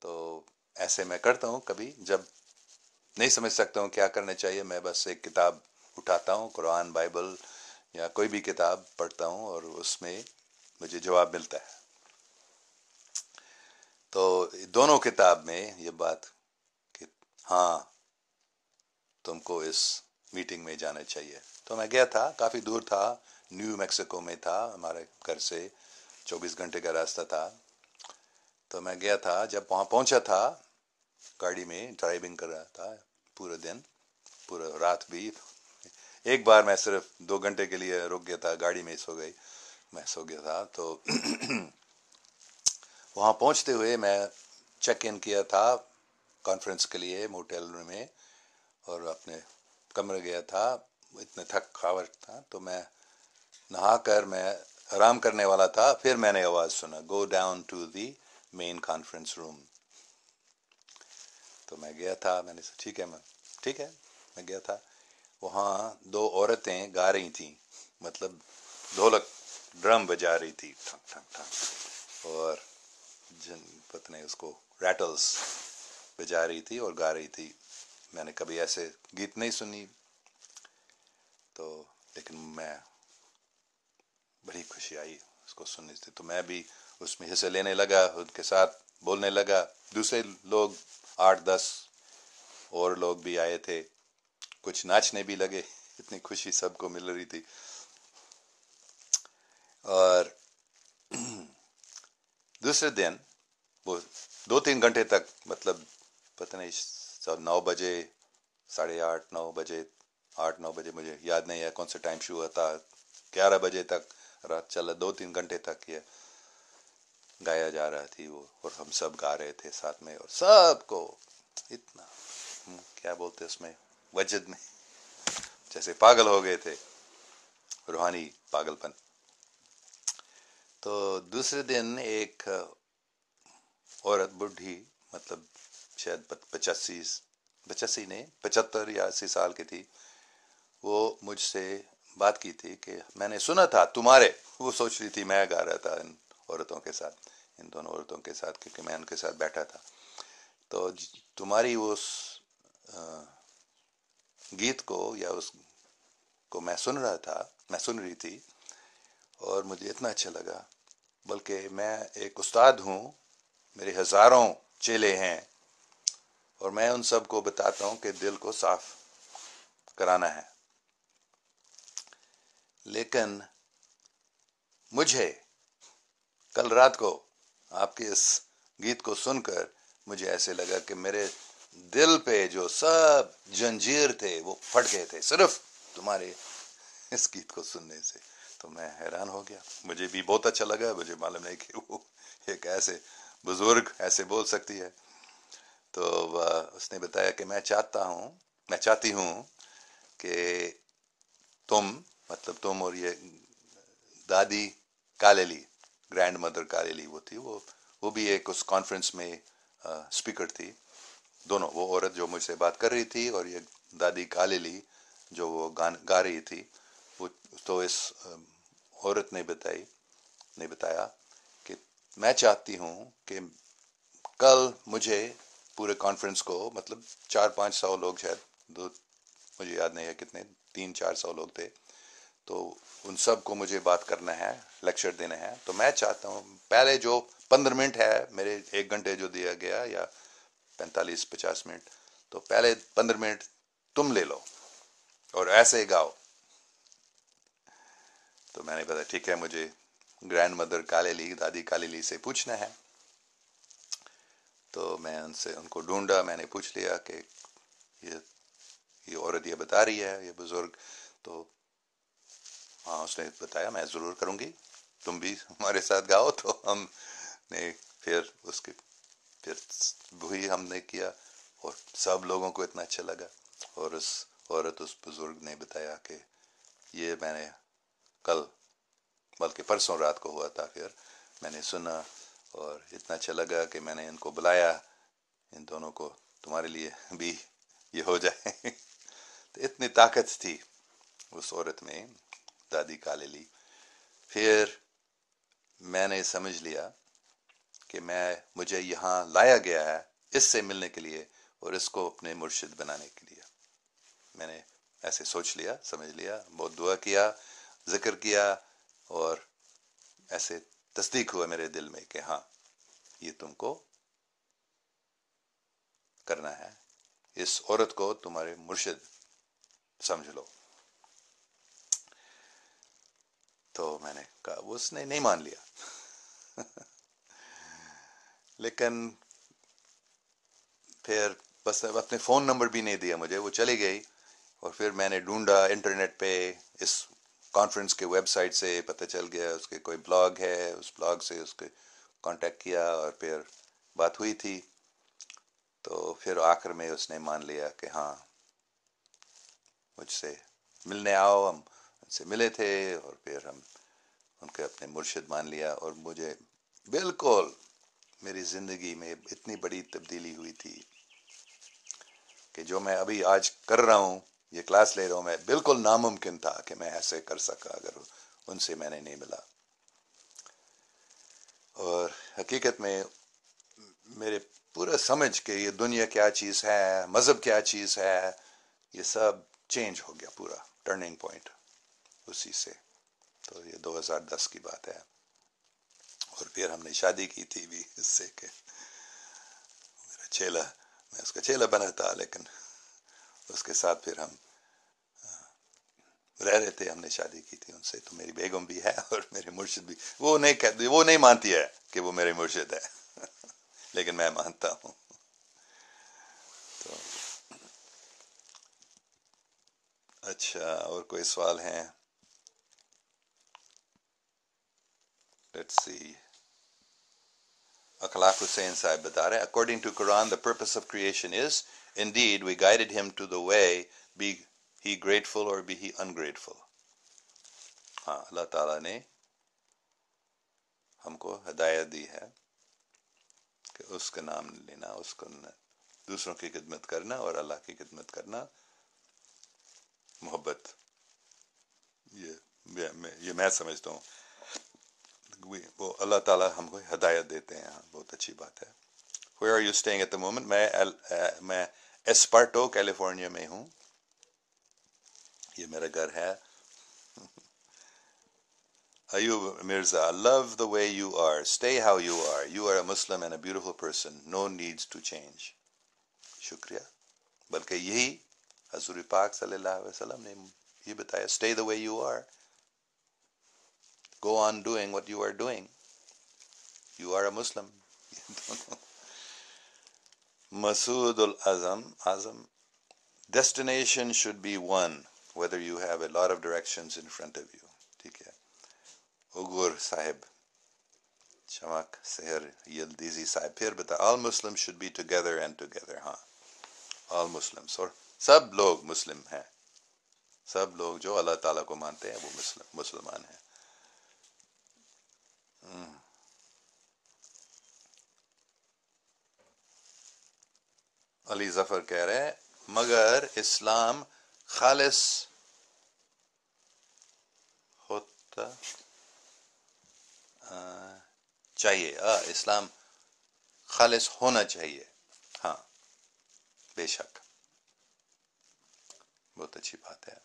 تو ایسے میں کرتا ہوں، کبھی جب نہیں سمجھ سکتا ہوں کیا کرنا چاہیے، میں بس ایک کتاب اٹھاتا ہوں، قرآن، بائبل یا کوئی بھی کتاب پڑھتا ہوں، اور اس میں مجھے جواب ملتا ہے۔ تو دونوں کتاب میں یہ بات کہ ہاں تم کو اس میٹنگ میں جانا چاہیے۔ تو میں گیا تھا، کافی دور تھا، نیو میکسیکو میں تھا، ہمارے گھر سے 24 گھنٹے کا راستہ تھا۔ تو میں گیا تھا، جب وہاں پہنچا تھا گاڑی میں ڈرائیونگ کر رہا تھا پورا دن، پورا رات بھی۔ ایک بار میں صرف 2 گھنٹے کے لیے رک گیا تھا، گاڑی میں سو گیا تھا۔ تو وہاں پہنچتے ہوئے میں چیک ان کیا تھا کانفرنس کے لیے موٹیل میں، اور اپنے کمرے گیا تھا، اتنے تھکاوٹ تھا، تو میں نہا کر میں آرام کرنے والا تھا، پھر میں نے آواز سنا go down to the main conference room. تو میں گیا تھا، میں نے ٹھیک ہے میں گیا تھا۔ وہاں 2 عورتیں گا رہی تھیں، مطلب ڈھولک ڈرم بجا رہی تھی، ٹھک ٹھک ٹھک، اور پتہ نہیں اس کو ریٹلز بجا رہی تھی اور گا رہی تھی۔ میں نے کبھی ایسے گیت نہیں سنی، تو لیکن میں بڑی خوشی آئی اس کو سننے سے، تو میں بھی اس میں حصہ لینے لگا، ان کے ساتھ بولنے لگا۔ دوسرے لوگ 8-10 اور لوگ بھی آئے تھے، کچھ ناچنے بھی لگے، اتنی خوشی سب کو مل رہی تھی۔ اور دوسرے دن وہ 2-3 گھنٹے تک، مطلب پتہ نہیں 9 بجے 8:30 9 بجے 8-9 بجے، مجھے یاد نہیں ہے کون سا ٹائم شو ہوا تھا، 11 بجے تک رات چلا، 2-3 گھنٹے تک یہ گایا جا رہا تھی وہ، اور ہم سب گا رہے تھے ساتھ میں، اور سب کو اتنا کیا بولتے اس میں وجد میں جیسے پاگل ہو گئے تھے، روحانی پاگل پن۔ تو دوسرے دن ایک عورت بڈھی، مطلب شاید 85 نہیں 75 یا 80 سال کی تھی، وہ مجھ سے بات کی تھی کہ میں نے سنا تھا تمہارے، وہ سوچ رہی تھی میں گا رہا تھا ان عورتوں کے ساتھ، ان دونوں عورتوں کے ساتھ، کیونکہ میں ان کے ساتھ بیٹھا تھا، تو تمہاری اس گیت کو یا اس کو میں سن رہی تھی، اور مجھے اتنا اچھا لگا، بلکہ میں ایک استاد ہوں، میرے ہزاروں چیلے ہیں، اور میں ان سب کو بتاتا ہوں کہ دل کو صاف کرانا ہے، لیکن مجھے کل رات کو آپ کے اس گیت کو سن کر مجھے ایسے لگا کہ میرے دل پہ جو سب جنجیر تھے وہ پھٹ گئے تھے صرف تمہارے اس گیت کو سننے سے۔ تو میں حیران ہو گیا، مجھے بھی بہت اچھا لگا، مجھے معلوم نہیں کہ وہ ایک ایسے بزرگ ایسے بول سکتی ہے۔ تو اس نے بتایا کہ میں چاہتی ہوں کہ مطلب تم اور یہ دادی کالیلی، گرینڈ مدر کالیلی وہ تھی، وہ بھی ایک اس کانفرنس میں اسپیکر تھی، دونوں، وہ عورت جو مجھ سے بات کر رہی تھی اور یہ دادی کالیلی جو وہ گا رہی تھی، وہ تو اس عورت نے بتایا کہ میں چاہتی ہوں کہ کل مجھے پورے کانفرنس کو، مطلب 400-500 لوگ، شاید مجھے یاد نہیں ہے کتنے، 300-400 لوگ تھے، تو ان سب کو مجھے بات کرنا ہے، لیکچر دینا ہے، تو میں چاہتا ہوں پہلے جو 15 منٹ ہے میرے 1 گھنٹے جو دیا گیا، یا 45-50 منٹ، تو پہلے 15 منٹ تم لے لو اور ایسے گاؤ۔ تو میں نے بتایا ٹھیک ہے، مجھے گرینڈ مدر کالیلی، دادی کالیلی سے پوچھنا ہے، تو میں ان کو ڈھونڈا، میں نے پوچھ لیا کہ یہ عورت یہ بتا رہی ہے، یہ بزرگ، تو ہاں اس نے بتایا میں ضرور کروں گی، تم بھی ہمارے ساتھ گاؤ، تو ہم نے پھر وہی ہم نے کیا، اور سب لوگوں کو اتنا اچھا لگا، اور اس بزرگ نے بتایا کہ یہ میں نے کل، بلکہ پرسوں رات کو ہوا تھا، پھر میں نے سنا اور اتنا اچھا لگا کہ میں نے ان کو بلایا، ان دونوں کو، تمہارے لیے بھی یہ ہو جائے۔ تو اتنی طاقت تھی اس عورت میں، دادی کالیلی۔ پھر میں نے سمجھ لیا کہ مجھے یہاں لایا گیا ہے اس سے ملنے کے لیے اور اس کو اپنے مرشد بنانے کے لیے۔ میں نے ایسے سوچ لیا، سمجھ لیا، بہت دعا کیا، ذکر کیا، اور ایسے تصدیق ہوا میرے دل میں کہ ہاں یہ تم کو کرنا ہے، اس عورت کو تمہارے مرشد سمجھ لو۔ تو میں نے کہا، اس نے نہیں مان لیا لیکن پھر بس اپنے فون نمبر بھی نہیں دیا مجھے، وہ چلی گئی۔ اور پھر میں نے ڈھونڈا انٹرنیٹ پہ، اس کانفرنس کے ویب سائٹ سے پتہ چل گیا اس کے کوئی بلاگ ہے، اس بلاگ سے اس کے کانٹیکٹ کیا اور پھر بات ہوئی تھی۔ تو پھر آخر میں اس نے مان لیا کہ ہاں مجھ سے ملنے آؤ۔ ہم ان سے ملے تھے اور پھر ہم ان کے اپنے مرشد مان لیا، اور مجھے بالکل میری زندگی میں اتنی بڑی تبدیلی ہوئی تھی کہ جو میں ابھی آج کر رہا ہوں، یہ کلاس لے رہا ہوں، میں بالکل ناممکن تھا کہ میں ایسے کر سکا اگر ان سے میں نے نہیں ملا۔ اور حقیقت میں میرے پورا سمجھ کہ یہ دنیا کیا چیز ہے، مذہب کیا چیز ہے، یہ سب چینج ہو گیا، پورا ٹرننگ پوائنٹ اسی سے۔ تو یہ 2010 کی بات ہے، اور پھر ہم نے شادی کی تھی بھی اس سے کہ میرا چیلا، میں اس کا چیلا بنا تھا، لیکن اس کے ساتھ پھر ہم رہ رہے تھے، ہم نے شادی کی تھی ان سے۔ تو میری بیگم بھی ہے اور میرے مرشد بھی، وہ نہیں مانتی ہے کہ وہ میرے مرشد ہے لیکن میں مانتا ہوں۔ تو اچھا، اور کوئی سوال ہیں؟ Let's see. اخلاق حسین صاحب بتا رہے ہیں، according to Quran the purpose of creation is indeed we guided him to the way, be he grateful or be he ungrateful۔ ہاں، اللہ تعالیٰ نے ہم کو ہدایت دی ہے کہ اس کا نام لینا، اس کو دوسروں کی خدمت کرنا اور اللہ کی خدمت کرنا، محبت، یہ میں سمجھتا ہوں وہ اللہ تعالیٰ ہم کو ہدایت دیتے ہیں۔ بہت اچھی بات ہے۔ Where are you staying at the moment؟ میں ایسپارٹو کیلیفورنیا میں ہوں، یہ میرا گھر ہے۔ Ayub Mirza, love the way you are, stay how you are. You are a Muslim and a beautiful person. No needs to change۔ شکریہ۔ بلکہ یہی حضور پاک صلی اللہ علیہ وسلم نے یہ بتایا، stay the way you are. Go on doing what you are doing. You are a Muslim۔ Masood al-Azam, destination should be one, whether you have a lot of directions in front of you۔ ٹھیک ہے۔ Igor صاحب، شمک سحر یلدیزی صاحب پھر بتا، all Muslims should be together and together۔ ہاں، all Muslims، اور سب لوگ مسلم ہیں، سب لوگ جو اللہ تعالیٰ کو مانتے ہیں وہ مسلمان ہیں۔ علی ظفر کہہ رہے ہیں مگر اسلام خالص ہوتا چاہیے، اسلام خالص ہونا چاہیے۔ ہاں بے شک، بہت اچھی بات ہے۔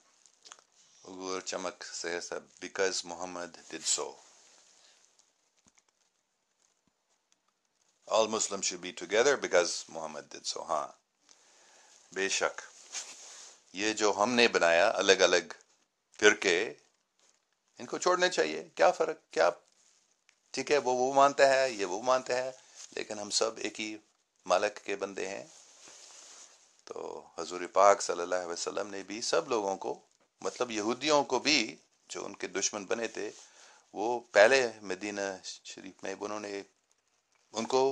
عبور چمک سے سب، because Muhammad did so۔ all Muslims should be together because Muhammad did so۔ ہاں بے شک، یہ جو ہم نے بنایا الگ الگ فرقے، ان کو چھوڑنے چاہیے، کیا فرق، کیا، ٹھیک ہے، وہ مانتا ہے، یہ وہ مانتا ہے، لیکن ہم سب ایک ہی مالک کے بندے ہیں۔ تو حضور پاک صلی اللہ علیہ وسلم نے بھی سب لوگوں کو، مطلب یہودیوں کو بھی جو ان کے دشمن بنے تھے، وہ پہلے مدینہ شریف میں انہوں نے ان کو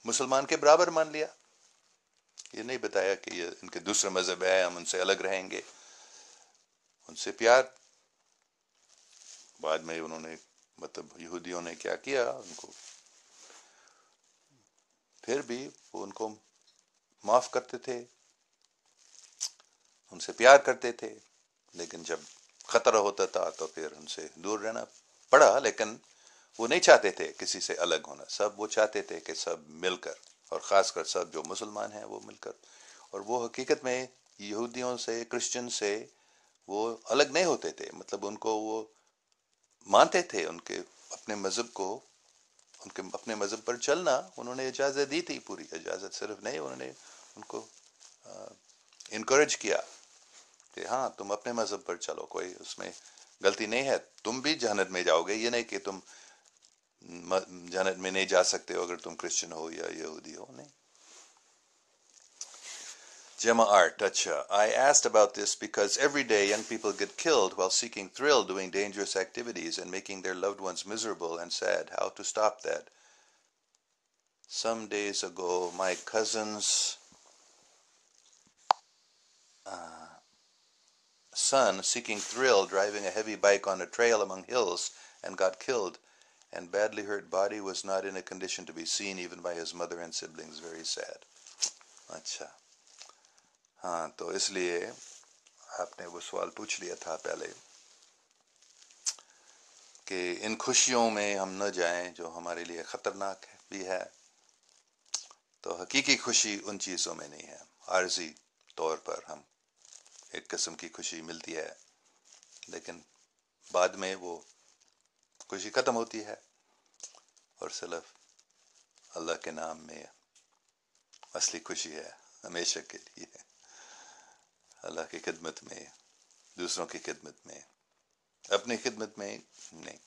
مسلمان کے برابر مان لیا۔ یہ نہیں بتایا کہ یہ ان کے دوسرا مذہب ہے، ہم ان سے الگ رہیں گے، ان سے پیار۔ بعد میں انہوں نے مطلب یہودیوں نے کیا کیا ان کو، پھر بھی وہ ان کو معاف کرتے تھے، ان سے پیار کرتے تھے، لیکن جب خطرہ ہوتا تھا تو پھر ان سے دور رہنا پڑا. لیکن وہ نہیں چاہتے تھے کسی سے الگ ہونا، سب وہ چاہتے تھے کہ سب مل کر، اور خاص کر سب جو مسلمان ہیں وہ مل کر. اور وہ حقیقت میں یہودیوں سے، کرسچن سے وہ الگ نہیں ہوتے تھے. مطلب ان کو وہ مانتے تھے، ان کے اپنے مذہب کو، ان کے اپنے مذہب پر چلنا انہوں نے اجازت دی تھی، پوری اجازت صرف نہیں، انہوں نے ان کو انکریج کیا کہ ہاں تم اپنے مذہب پر چلو، کوئی اس میں غلطی نہیں ہے، تم بھی جہنم میں جاؤ گے، یہ نہیں کہ تم جہنم میں نہیں جا سکتے ہو اگر تم کرسچن ہو یا یہودی ہو. نہیں. Gemma Art, acha. I asked about this because every day young people get killed while seeking thrill, doing dangerous activities and making their loved ones miserable and sad. How to stop that? Some days ago, my cousin's son, seeking thrill, driving a heavy bike on a trail among hills and got killed, and badly hurt body was not in a condition to be seen even by his mother and siblings. Very sad. اچھا ہاں، تو اس لیے آپ نے وہ سوال پوچھ لیا تھا پہلے کہ ان خوشیوں میں ہم نہ جائیں جو ہمارے لیے خطرناک بھی ہے. تو حقیقی خوشی ان چیزوں میں نہیں ہے. عارضی طور پر ہم ایک قسم کی خوشی ملتی ہے، لیکن بعد میں وہ خوشی ختم ہوتی ہے، اور صرف اللہ کے نام میں اصلی خوشی ہے ہمیشہ کے لیے، اللہ کی خدمت میں، دوسروں کی خدمت میں، اپنی خدمت میں نہیں.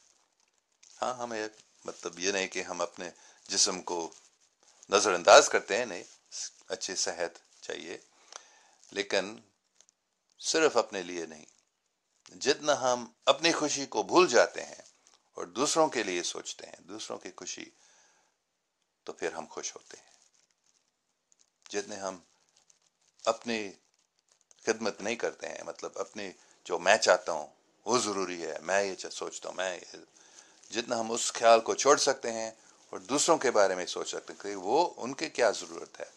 ہاں ہمیں مطلب یہ نہیں کہ ہم اپنے جسم کو نظر انداز کرتے ہیں، نہیں، اچھی صحت چاہیے، لیکن صرف اپنے لیے نہیں. جتنا ہم اپنی خوشی کو بھول جاتے ہیں اور دوسروں کے لیے سوچتے ہیں، دوسروں کی خوشی، تو پھر ہم خوش ہوتے ہیں. جتنے ہم اپنی خدمت نہیں کرتے ہیں، مطلب اپنی جو میں چاہتا ہوں وہ ضروری ہے، میں یہ سوچتا ہوں، جتنا ہم اس خیال کو چھوڑ سکتے ہیں اور دوسروں کے بارے میں سوچ سکتے ہیں کہ وہ ان کی کیا ضرورت ہے،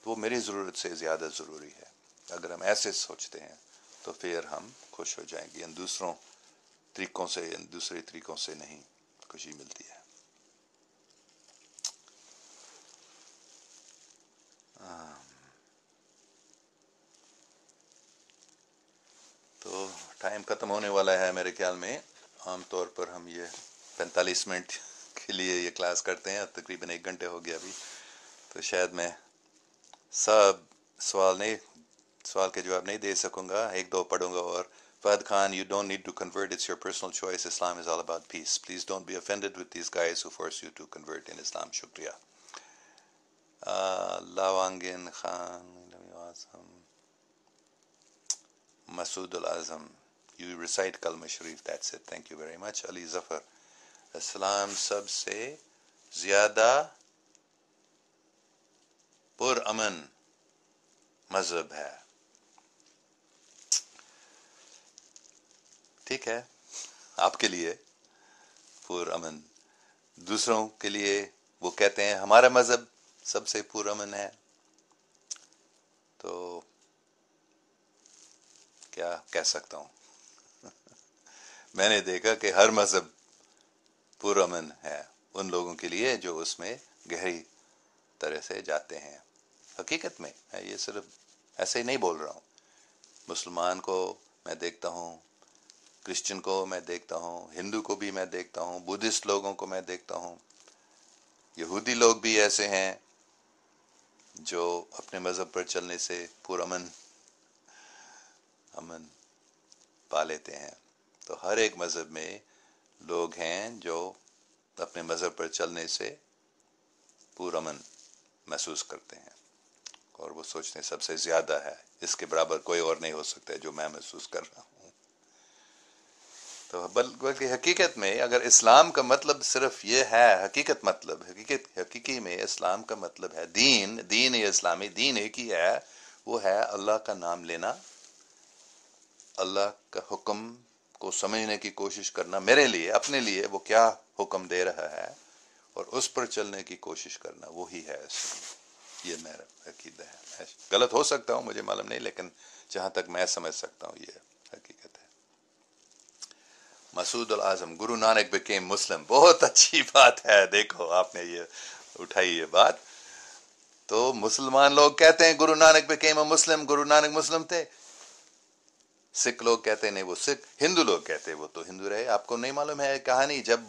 وہ میری ضرورت سے زیادہ ضروری ہے. اگر ہم ایسے سوچتے ہیں تو پھر ہم خوش ہو جائیں گے. ان دوسروں طریقوں سے، ان دوسرے طریقوں سے نہیں خوشی ملتی ہے. تو ٹائم ختم ہونے والا ہے میرے خیال میں. عام طور پر ہم یہ 45 منٹ کے لیے یہ کلاس کرتے ہیں، تقریباً 1 گھنٹے ہو گیا ابھی. تو شاید میں سب سوال کے جواب نہیں دے سکوں گا، 1-2 پڑھوں گا. اور Fahad Khan, you don't need to convert, it's your personal choice. Islam is all about peace. Please don't be offended with these guys who force you to convert in Islam. شکریہ. لاوانگن خان, مسعود العظم, you recite Kalma Sharif, that's it, thank you very much. Ali Zafar, اسلام سب سے زیادہ پر امن مذہب ہے. ٹھیک ہے، آپ کے لیے پر امن، دوسروں کے لیے وہ کہتے ہیں ہمارا مذہب سب سے پر امن ہے. تو کیا کہہ سکتا ہوں میں نے دیکھا کہ ہر مذہب پر امن ہے ان لوگوں کے لیے جو اس میں گہری طرح سے جاتے ہیں. حقیقت میں میں یہ صرف ایسے ہی نہیں بول رہا ہوں. مسلمان کو میں دیکھتا ہوں، کرسچن کو میں دیکھتا ہوں، ہندو کو بھی میں دیکھتا ہوں، بدھسٹ لوگوں کو میں دیکھتا ہوں، یہودی لوگ بھی ایسے ہیں جو اپنے مذہب پر چلنے سے پر امن پا لیتے ہیں. تو ہر ایک مذہب میں لوگ ہیں جو اپنے مذہب پر چلنے سے پر امن محسوس کرتے ہیں، اور وہ سوچتے ہیں سب سے زیادہ ہے، اس کے برابر کوئی اور نہیں ہو سکتا ہے جو میں محسوس کر رہا ہوں. تو بلکہ حقیقت میں اگر اسلام کا مطلب صرف یہ ہے، حقیقت مطلب حقیقی میں اسلام کا مطلب ہے دین اسلامی دین ایک ہی ہے، وہ ہے اللہ کا نام لینا، اللہ کا حکم کو سمجھنے کی کوشش کرنا، میرے لیے اپنے لیے وہ کیا حکم دے رہا ہے اور اس پر چلنے کی کوشش کرنا، وہی ہے یہ میرا عقیدہ ہے. میں غلط ہو سکتا ہوں، مجھے معلوم نہیں، لیکن جہاں تک میں سمجھ سکتا ہوں یہ حقیقت ہے. مسعود الاعظم، گرو نانک became مسلم. بہت اچھی بات ہے. دیکھو آپ نے یہ اٹھائی یہ بات. تو مسلمان لوگ کہتے ہیں گرو نانک became a مسلم، گرو نانک مسلم تھے. سکھ لوگ کہتے ہیں نہیں وہ سکھ. ہندو لوگ کہتے ہیں وہ تو ہندو رہے. آپ کو نہیں معلوم ہے کہانی، جب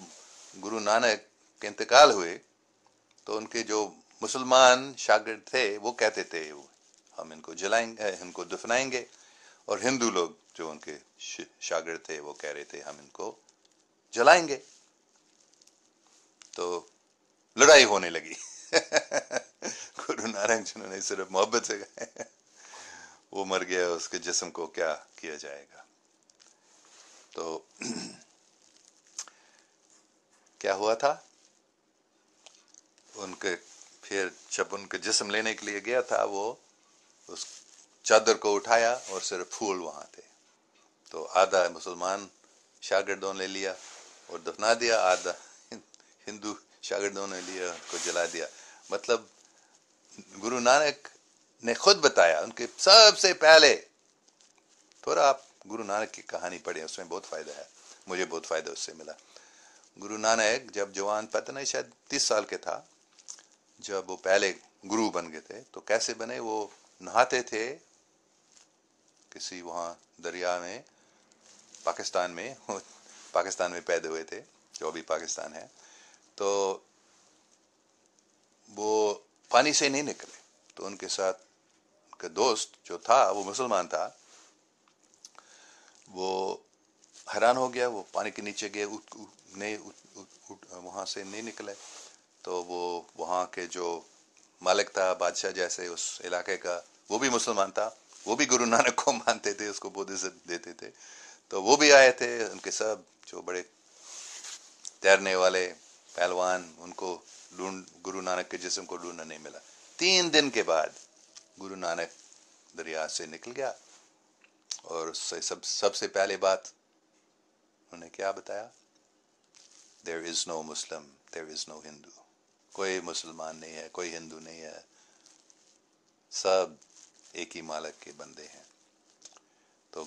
گرو نانک کے انتقال ہوئے تو ان کے جو مسلمان شاگرد تھے وہ کہتے تھے ہم ان کو جلائیں گے، ان کو دفنائیں گے. اور ہندو لوگ جو ان کے شاگرد تھے وہ کہہ رہے تھے ہم ان کو جلائیں گے. تو لڑائی ہونے لگی. گرو نانک جنہوں نے صرف محبت سے کہا وہ مر گیا، اس کے جسم کو کیا کیا جائے گا. تو کیا ہوا تھا ان کے، پھر جب ان کے جسم لینے کے لیے گیا تھا وہ اس چادر کو اٹھایا اور صرف پھول وہاں تھے. تو آدھا مسلمان شاگردوں نے لیا اور دفنا دیا، آدھا ہندو شاگردوں نے لیا کو جلا دیا. مطلب گرو نانک نے خود بتایا، ان کے سب سے پہلے، تھوڑا آپ گرو نانک کی کہانی پڑھیں، اس میں بہت فائدہ ہے، مجھے بہت فائدہ اس سے ملا. گرو نانک جب جوان، پتہ نہیں شاید 30 سال کے تھا، جب وہ پہلے گرو بن گئے تھے. تو کیسے بنے؟ وہ نہاتے تھے کسی وہاں دریا میں، پاکستان میں پیدا ہوئے تھے، جو ابھی پاکستان ہے. تو وہ پانی سے نہیں نکلے. تو ان کے ساتھ ان کا دوست جو تھا وہ مسلمان تھا، وہ حیران ہو گیا. وہ پانی کے نیچے گئے، وہاں سے نہیں نکلے. تو وہ وہاں کے جو مالک تھا، بادشاہ جیسے اس علاقے کا، وہ بھی مسلمان تھا. وہ بھی گرو نانک کو مانتے تھے، اس کو بہت عزت دیتے تھے. تو وہ بھی آئے تھے. ان کے سب جو بڑے تیرنے والے پہلوان، ان کو گرو نانک کے جسم کو ڈھونڈنا نہیں ملا. 3 دن کے بعد گرو نانک دریا سے نکل گیا. اور اس سے سب سے پہلے بات انہوں نے کیا بتایا؟ There is no Muslim, there is no Hindu. کوئی مسلمان نہیں ہے، کوئی ہندو نہیں ہے، سب ایک ہی مالک کے بندے ہیں. تو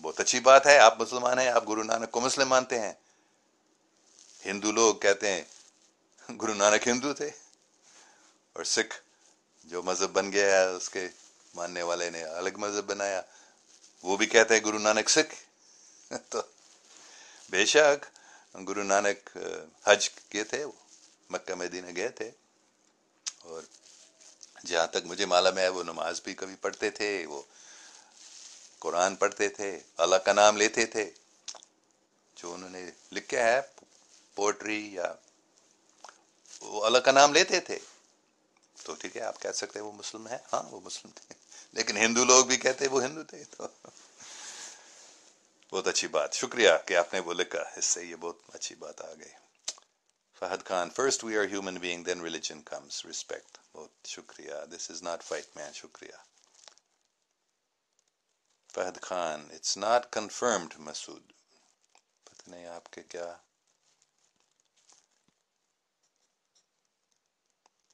بہت اچھی بات ہے، آپ مسلمان ہیں، آپ گرو نانک کو مسلم مانتے ہیں. ہندو لوگ کہتے ہیں گرو نانک ہندو تھے، اور سکھ جو مذہب بن گیا ہے اس کے ماننے والے نے الگ مذہب بنایا، وہ بھی کہتے ہیں گرو نانک سکھ. تو بے شک گرو نانک حج کیے تھے، مکہ مدینہ گئے تھے، اور جہاں تک مجھے معلوم ہے وہ نماز بھی کبھی پڑھتے تھے، وہ قرآن پڑھتے تھے، اللہ کا نام لیتے تھے. جو انہوں نے لکھا ہے پوئٹری، یا وہ اللہ کا نام لیتے تھے. تو ٹھیک ہے، آپ کہہ سکتے ہیں وہ مسلم ہے، ہاں وہ مسلم تھے. لیکن ہندو لوگ بھی کہتے ہیں وہ ہندو تھے. تو بہت اچھی بات، شکریہ کہ آپ نے وہ لکھا، اس سے یہ بہت اچھی بات آ گئی. Fahad Khan, first we are human being then religion comes, respect. بہت شکریہ. This is not fight man. شکریہ Fahad Khan. It's not confirmed. Masood, پتہ نہیں آپ کے کیا،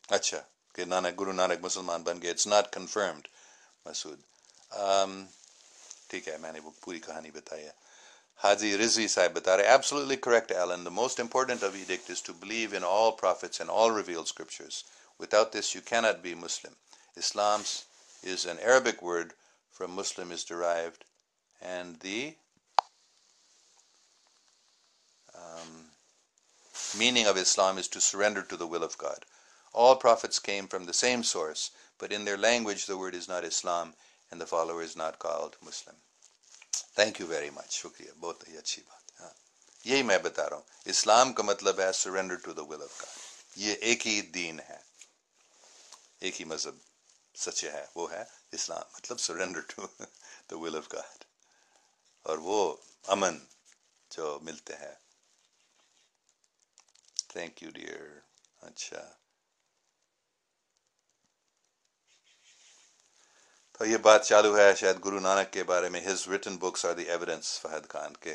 اچھا کہ گرو نانک مسلمان بن گئے. It's not confirmed. مسعود، ٹھیک ہے، میں نے وہ پوری کہانی بتائی ہے. حاجی رضوی صاحب بتا رہے absolutely correct Alan, the most important of edict is to believe in all prophets and all revealed scriptures. Without this you cannot be Muslim. Islam is an Arabic word from Muslim is derived, and the meaning of Islam is to surrender to the will of God. All prophets came from the same source, but in their language the word is not Islam and the follower is not called Muslim. Thank you very مچ، شکریہ، بہت ہی اچھی بات. ہاں یہی میں بتا رہا ہوں، اسلام کا مطلب ہے surrender to the will of God. یہ ایک ہی دین ہے، ایک ہی مذہب سچے ہے، وہ ہے اسلام. مطلب surrender to the will of God, اور وہ امن جو ملتے ہیں. Thank you dear. اچھا، تو یہ بات چالو ہے شاید گرو نانک کے بارے میں. His written books are the evidence. Fahad Khan کے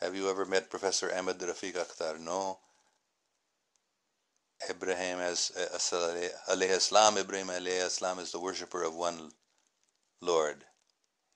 Have you ever met Professor Ahmed Rafiq Akhtar? No. Ibrahim alayhi salam, Ibrahim alayhi salam is the worshipper of one Lord.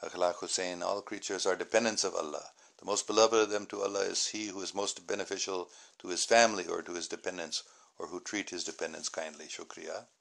Akhlaq Hussain, all creatures are dependents of Allah. The most beloved of them to Allah is he who is most beneficial to his family or to his dependents, or who treat his dependents kindly. Shukriya,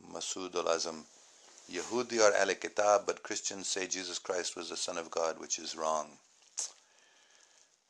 Masood al-Azam, Yahudi are Ahl Kitab, but Christians say Jesus Christ was the Son of God, which is wrong.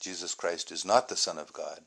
Jesus Christ is not the Son of God,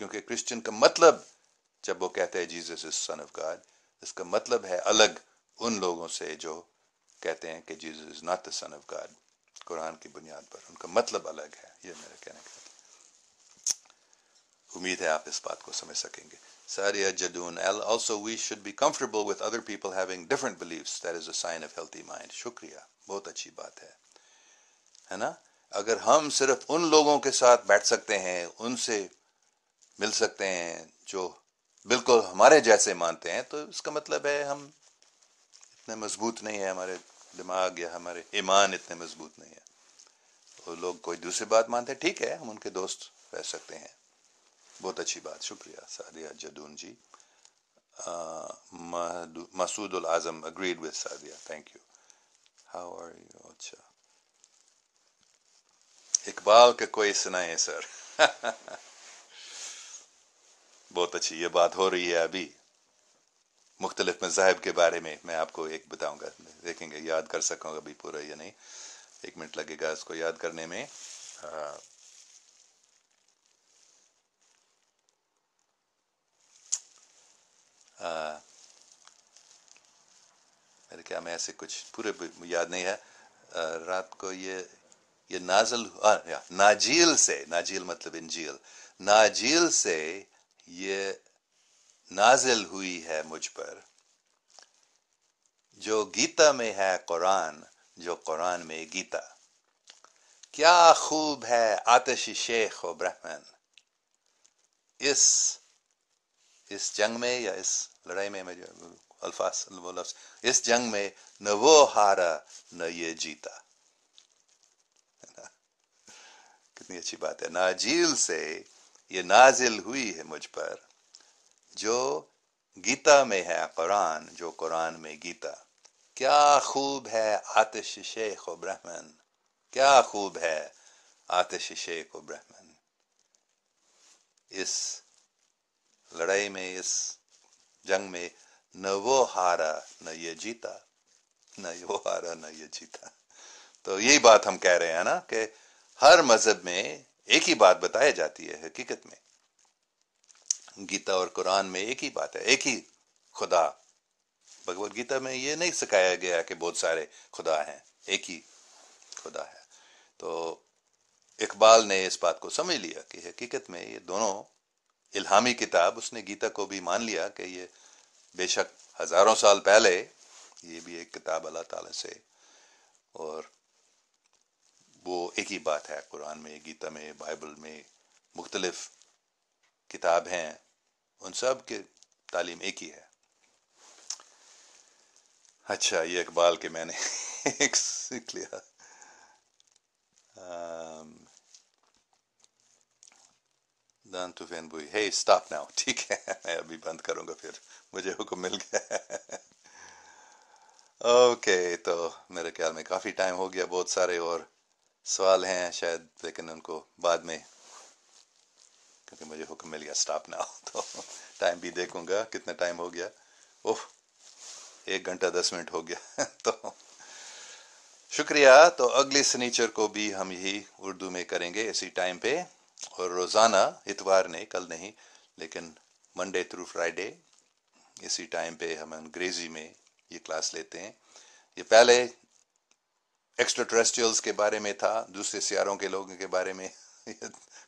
کیونکہ Christian کا مطلب جب وہ کہتے ہیں Jesus is son of God, اس کا مطلب ہے الگ ان لوگوں سے جو کہتے ہیں کہ Jesus is not the son of God قرآن کی بنیاد پر. ان کا مطلب الگ ہے. یہ میرا کہنے کا امید ہے آپ اس بات کو سمجھ سکیں گے. Sadia Jadun, also we should be comfortable with other people having different beliefs. That is a sign of healthy mind. شکریہ، بہت اچھی بات ہے نا. اگر ہم صرف ان لوگوں کے ساتھ بیٹھ سکتے ہیں، ان سے مل سکتے ہیں جو بالکل ہمارے جیسے مانتے ہیں، تو اس کا مطلب ہے ہم اتنے مضبوط نہیں ہیں، ہمارے دماغ یا ہمارے ایمان اتنے مضبوط نہیں ہے. وہ لوگ کوئی دوسری بات مانتے ہیں، ٹھیک ہے، ہم ان کے دوست رہ سکتے ہیں. بہت اچھی بات، شکریہ سعدیہ جدون جی. مسعود العظم agreed with Sadia, thank you. How are you؟ اچھا، اقبال کے کوئی سنائیں سر. بہت اچھی یہ بات ہو رہی ہے ابھی مختلف مذاہب کے بارے میں. میں آپ کو ایک بتاؤں گا، دیکھیں گے یاد کر سکوں گا ابھی پورا یا نہیں. 1 منٹ لگے گا اس کو یاد کرنے میں. میرے کیا میں ایسے کچھ پورے یاد نہیں ہے. رات کو یہ نازل ناجیل سے، ناجیل مطلب انجیل، ناجیل سے یہ نازل ہوئی ہے مجھ پر، جو گیتا میں ہے قرآن، جو قرآن میں گیتا. کیا خوب ہے آتش شیخ و برہمن. اس جنگ میں یا اس لڑائی میں الفاظ وہ لفظ، اس جنگ میں نہ وہ ہارا نہ یہ جیتا. کتنی اچھی بات ہے. ناجیل سے یہ نازل ہوئی ہے مجھ پر، جو گیتا میں ہے قرآن، جو قرآن میں گیتا. کیا خوب ہے آتش شیخ و برہمن، کیا خوب ہے آتش شیخ و برہمن. اس لڑائی میں، اس جنگ میں نہ وہ ہارا نہ یہ جیتا، نہ وہ ہارا نہ یہ جیتا. تو یہی بات ہم کہہ رہے ہیں نا کہ ہر مذہب میں ایک ہی بات بتائی جاتی ہے. حقیقت میں گیتا اور قرآن میں ایک ہی بات ہے، ایک ہی خدا. بھگوت گیتا میں یہ نہیں سکھایا گیا کہ بہت سارے خدا ہیں، ایک ہی خدا ہے. تو اقبال نے اس بات کو سمجھ لیا کہ حقیقت میں یہ دونوں الہامی کتاب، اس نے گیتا کو بھی مان لیا کہ یہ بے شک ہزاروں سال پہلے یہ بھی ایک کتاب اللہ تعالیٰ سے، اور وہ ایک ہی بات ہے. قرآن میں، گیتا میں، بائبل میں مختلف کتاب ہیں، ان سب کے تعلیم ایک ہی ہے. اچھا، یہ اقبال کے میں نے ایک سیکھ لیا. دان تو فین بوئی، ہے اسٹاپ ناؤ. ٹھیک ہے، میں ابھی بند کروں گا، پھر مجھے حکم مل گیا. اوکے، تو میرے خیال میں کافی ٹائم ہو گیا. بہت سارے اور سوال ہیں شاید، لیکن ان کو بعد میں، کیونکہ مجھے حکم مل گیا اسٹاپ ناؤ. تو ٹائم بھی دیکھوں گا کتنا ٹائم ہو گیا. 1 گھنٹہ 10 منٹ ہو گیا. تو شکریہ. تو اگلی سنیچر کو بھی ہم یہی اردو میں کریں گے اسی ٹائم پہ، اور روزانہ اتوار نہیں، کل نہیں، لیکن منڈے تھرو فرائیڈے اسی ٹائم پہ ہم انگریزی میں یہ کلاس لیتے ہیں. یہ پہلے ایکسٹرا ٹریسٹریلز کے بارے میں تھا، دوسرے سیاروں کے لوگوں کے بارے میں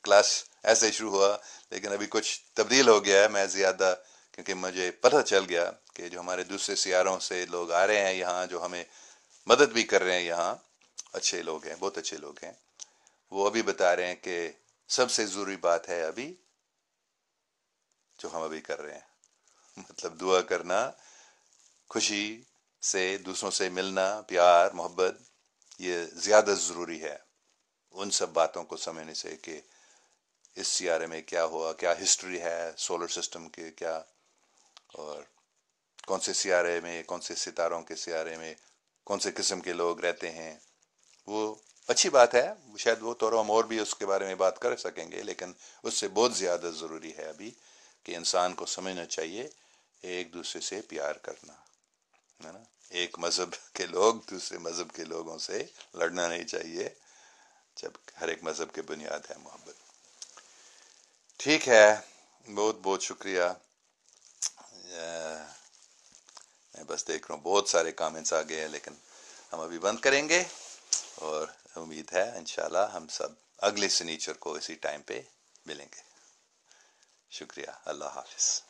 کلاس ایسے شروع ہوا، لیکن ابھی کچھ تبدیل ہو گیا ہے. میں زیادہ، کیونکہ مجھے پتہ چل گیا کہ جو ہمارے دوسرے سیاروں سے لوگ آ رہے ہیں یہاں، جو ہمیں مدد بھی کر رہے ہیں یہاں، اچھے لوگ ہیں، بہت اچھے لوگ ہیں. وہ ابھی بتا رہے ہیں کہ سب سے ضروری بات ہے ابھی جو ہم ابھی کر رہے ہیں، مطلب دعا کرنا، خوشی سے دوسروں سے ملنا، پیار محبت، یہ زیادہ ضروری ہے ان سب باتوں کو سمجھنے سے کہ اس سیارے میں کیا ہوا، کیا ہسٹری ہے سولر سسٹم کے، کیا، اور کون سے سیارے میں، کون سے ستاروں کے سیارے میں کون سے قسم کے لوگ رہتے ہیں. وہ اچھی بات ہے، شاید وہ تو ہم اور بھی اس کے بارے میں بات کر سکیں گے، لیکن اس سے بہت زیادہ ضروری ہے ابھی کہ انسان کو سمجھنا چاہیے ایک دوسرے سے پیار کرنا ہے نا. ایک مذہب کے لوگ دوسرے مذہب کے لوگوں سے لڑنا نہیں چاہیے، جب ہر ایک مذہب کی بنیاد ہے محبت. ٹھیک ہے، بہت بہت شکریہ. میں بس دیکھ رہا ہوں بہت سارے کامنٹس آ گئے ہیں، لیکن ہم ابھی بند کریں گے، اور امید ہے انشاءاللہ ہم سب اگلے سنیچر کو اسی ٹائم پہ ملیں گے. شکریہ. اللہ حافظ.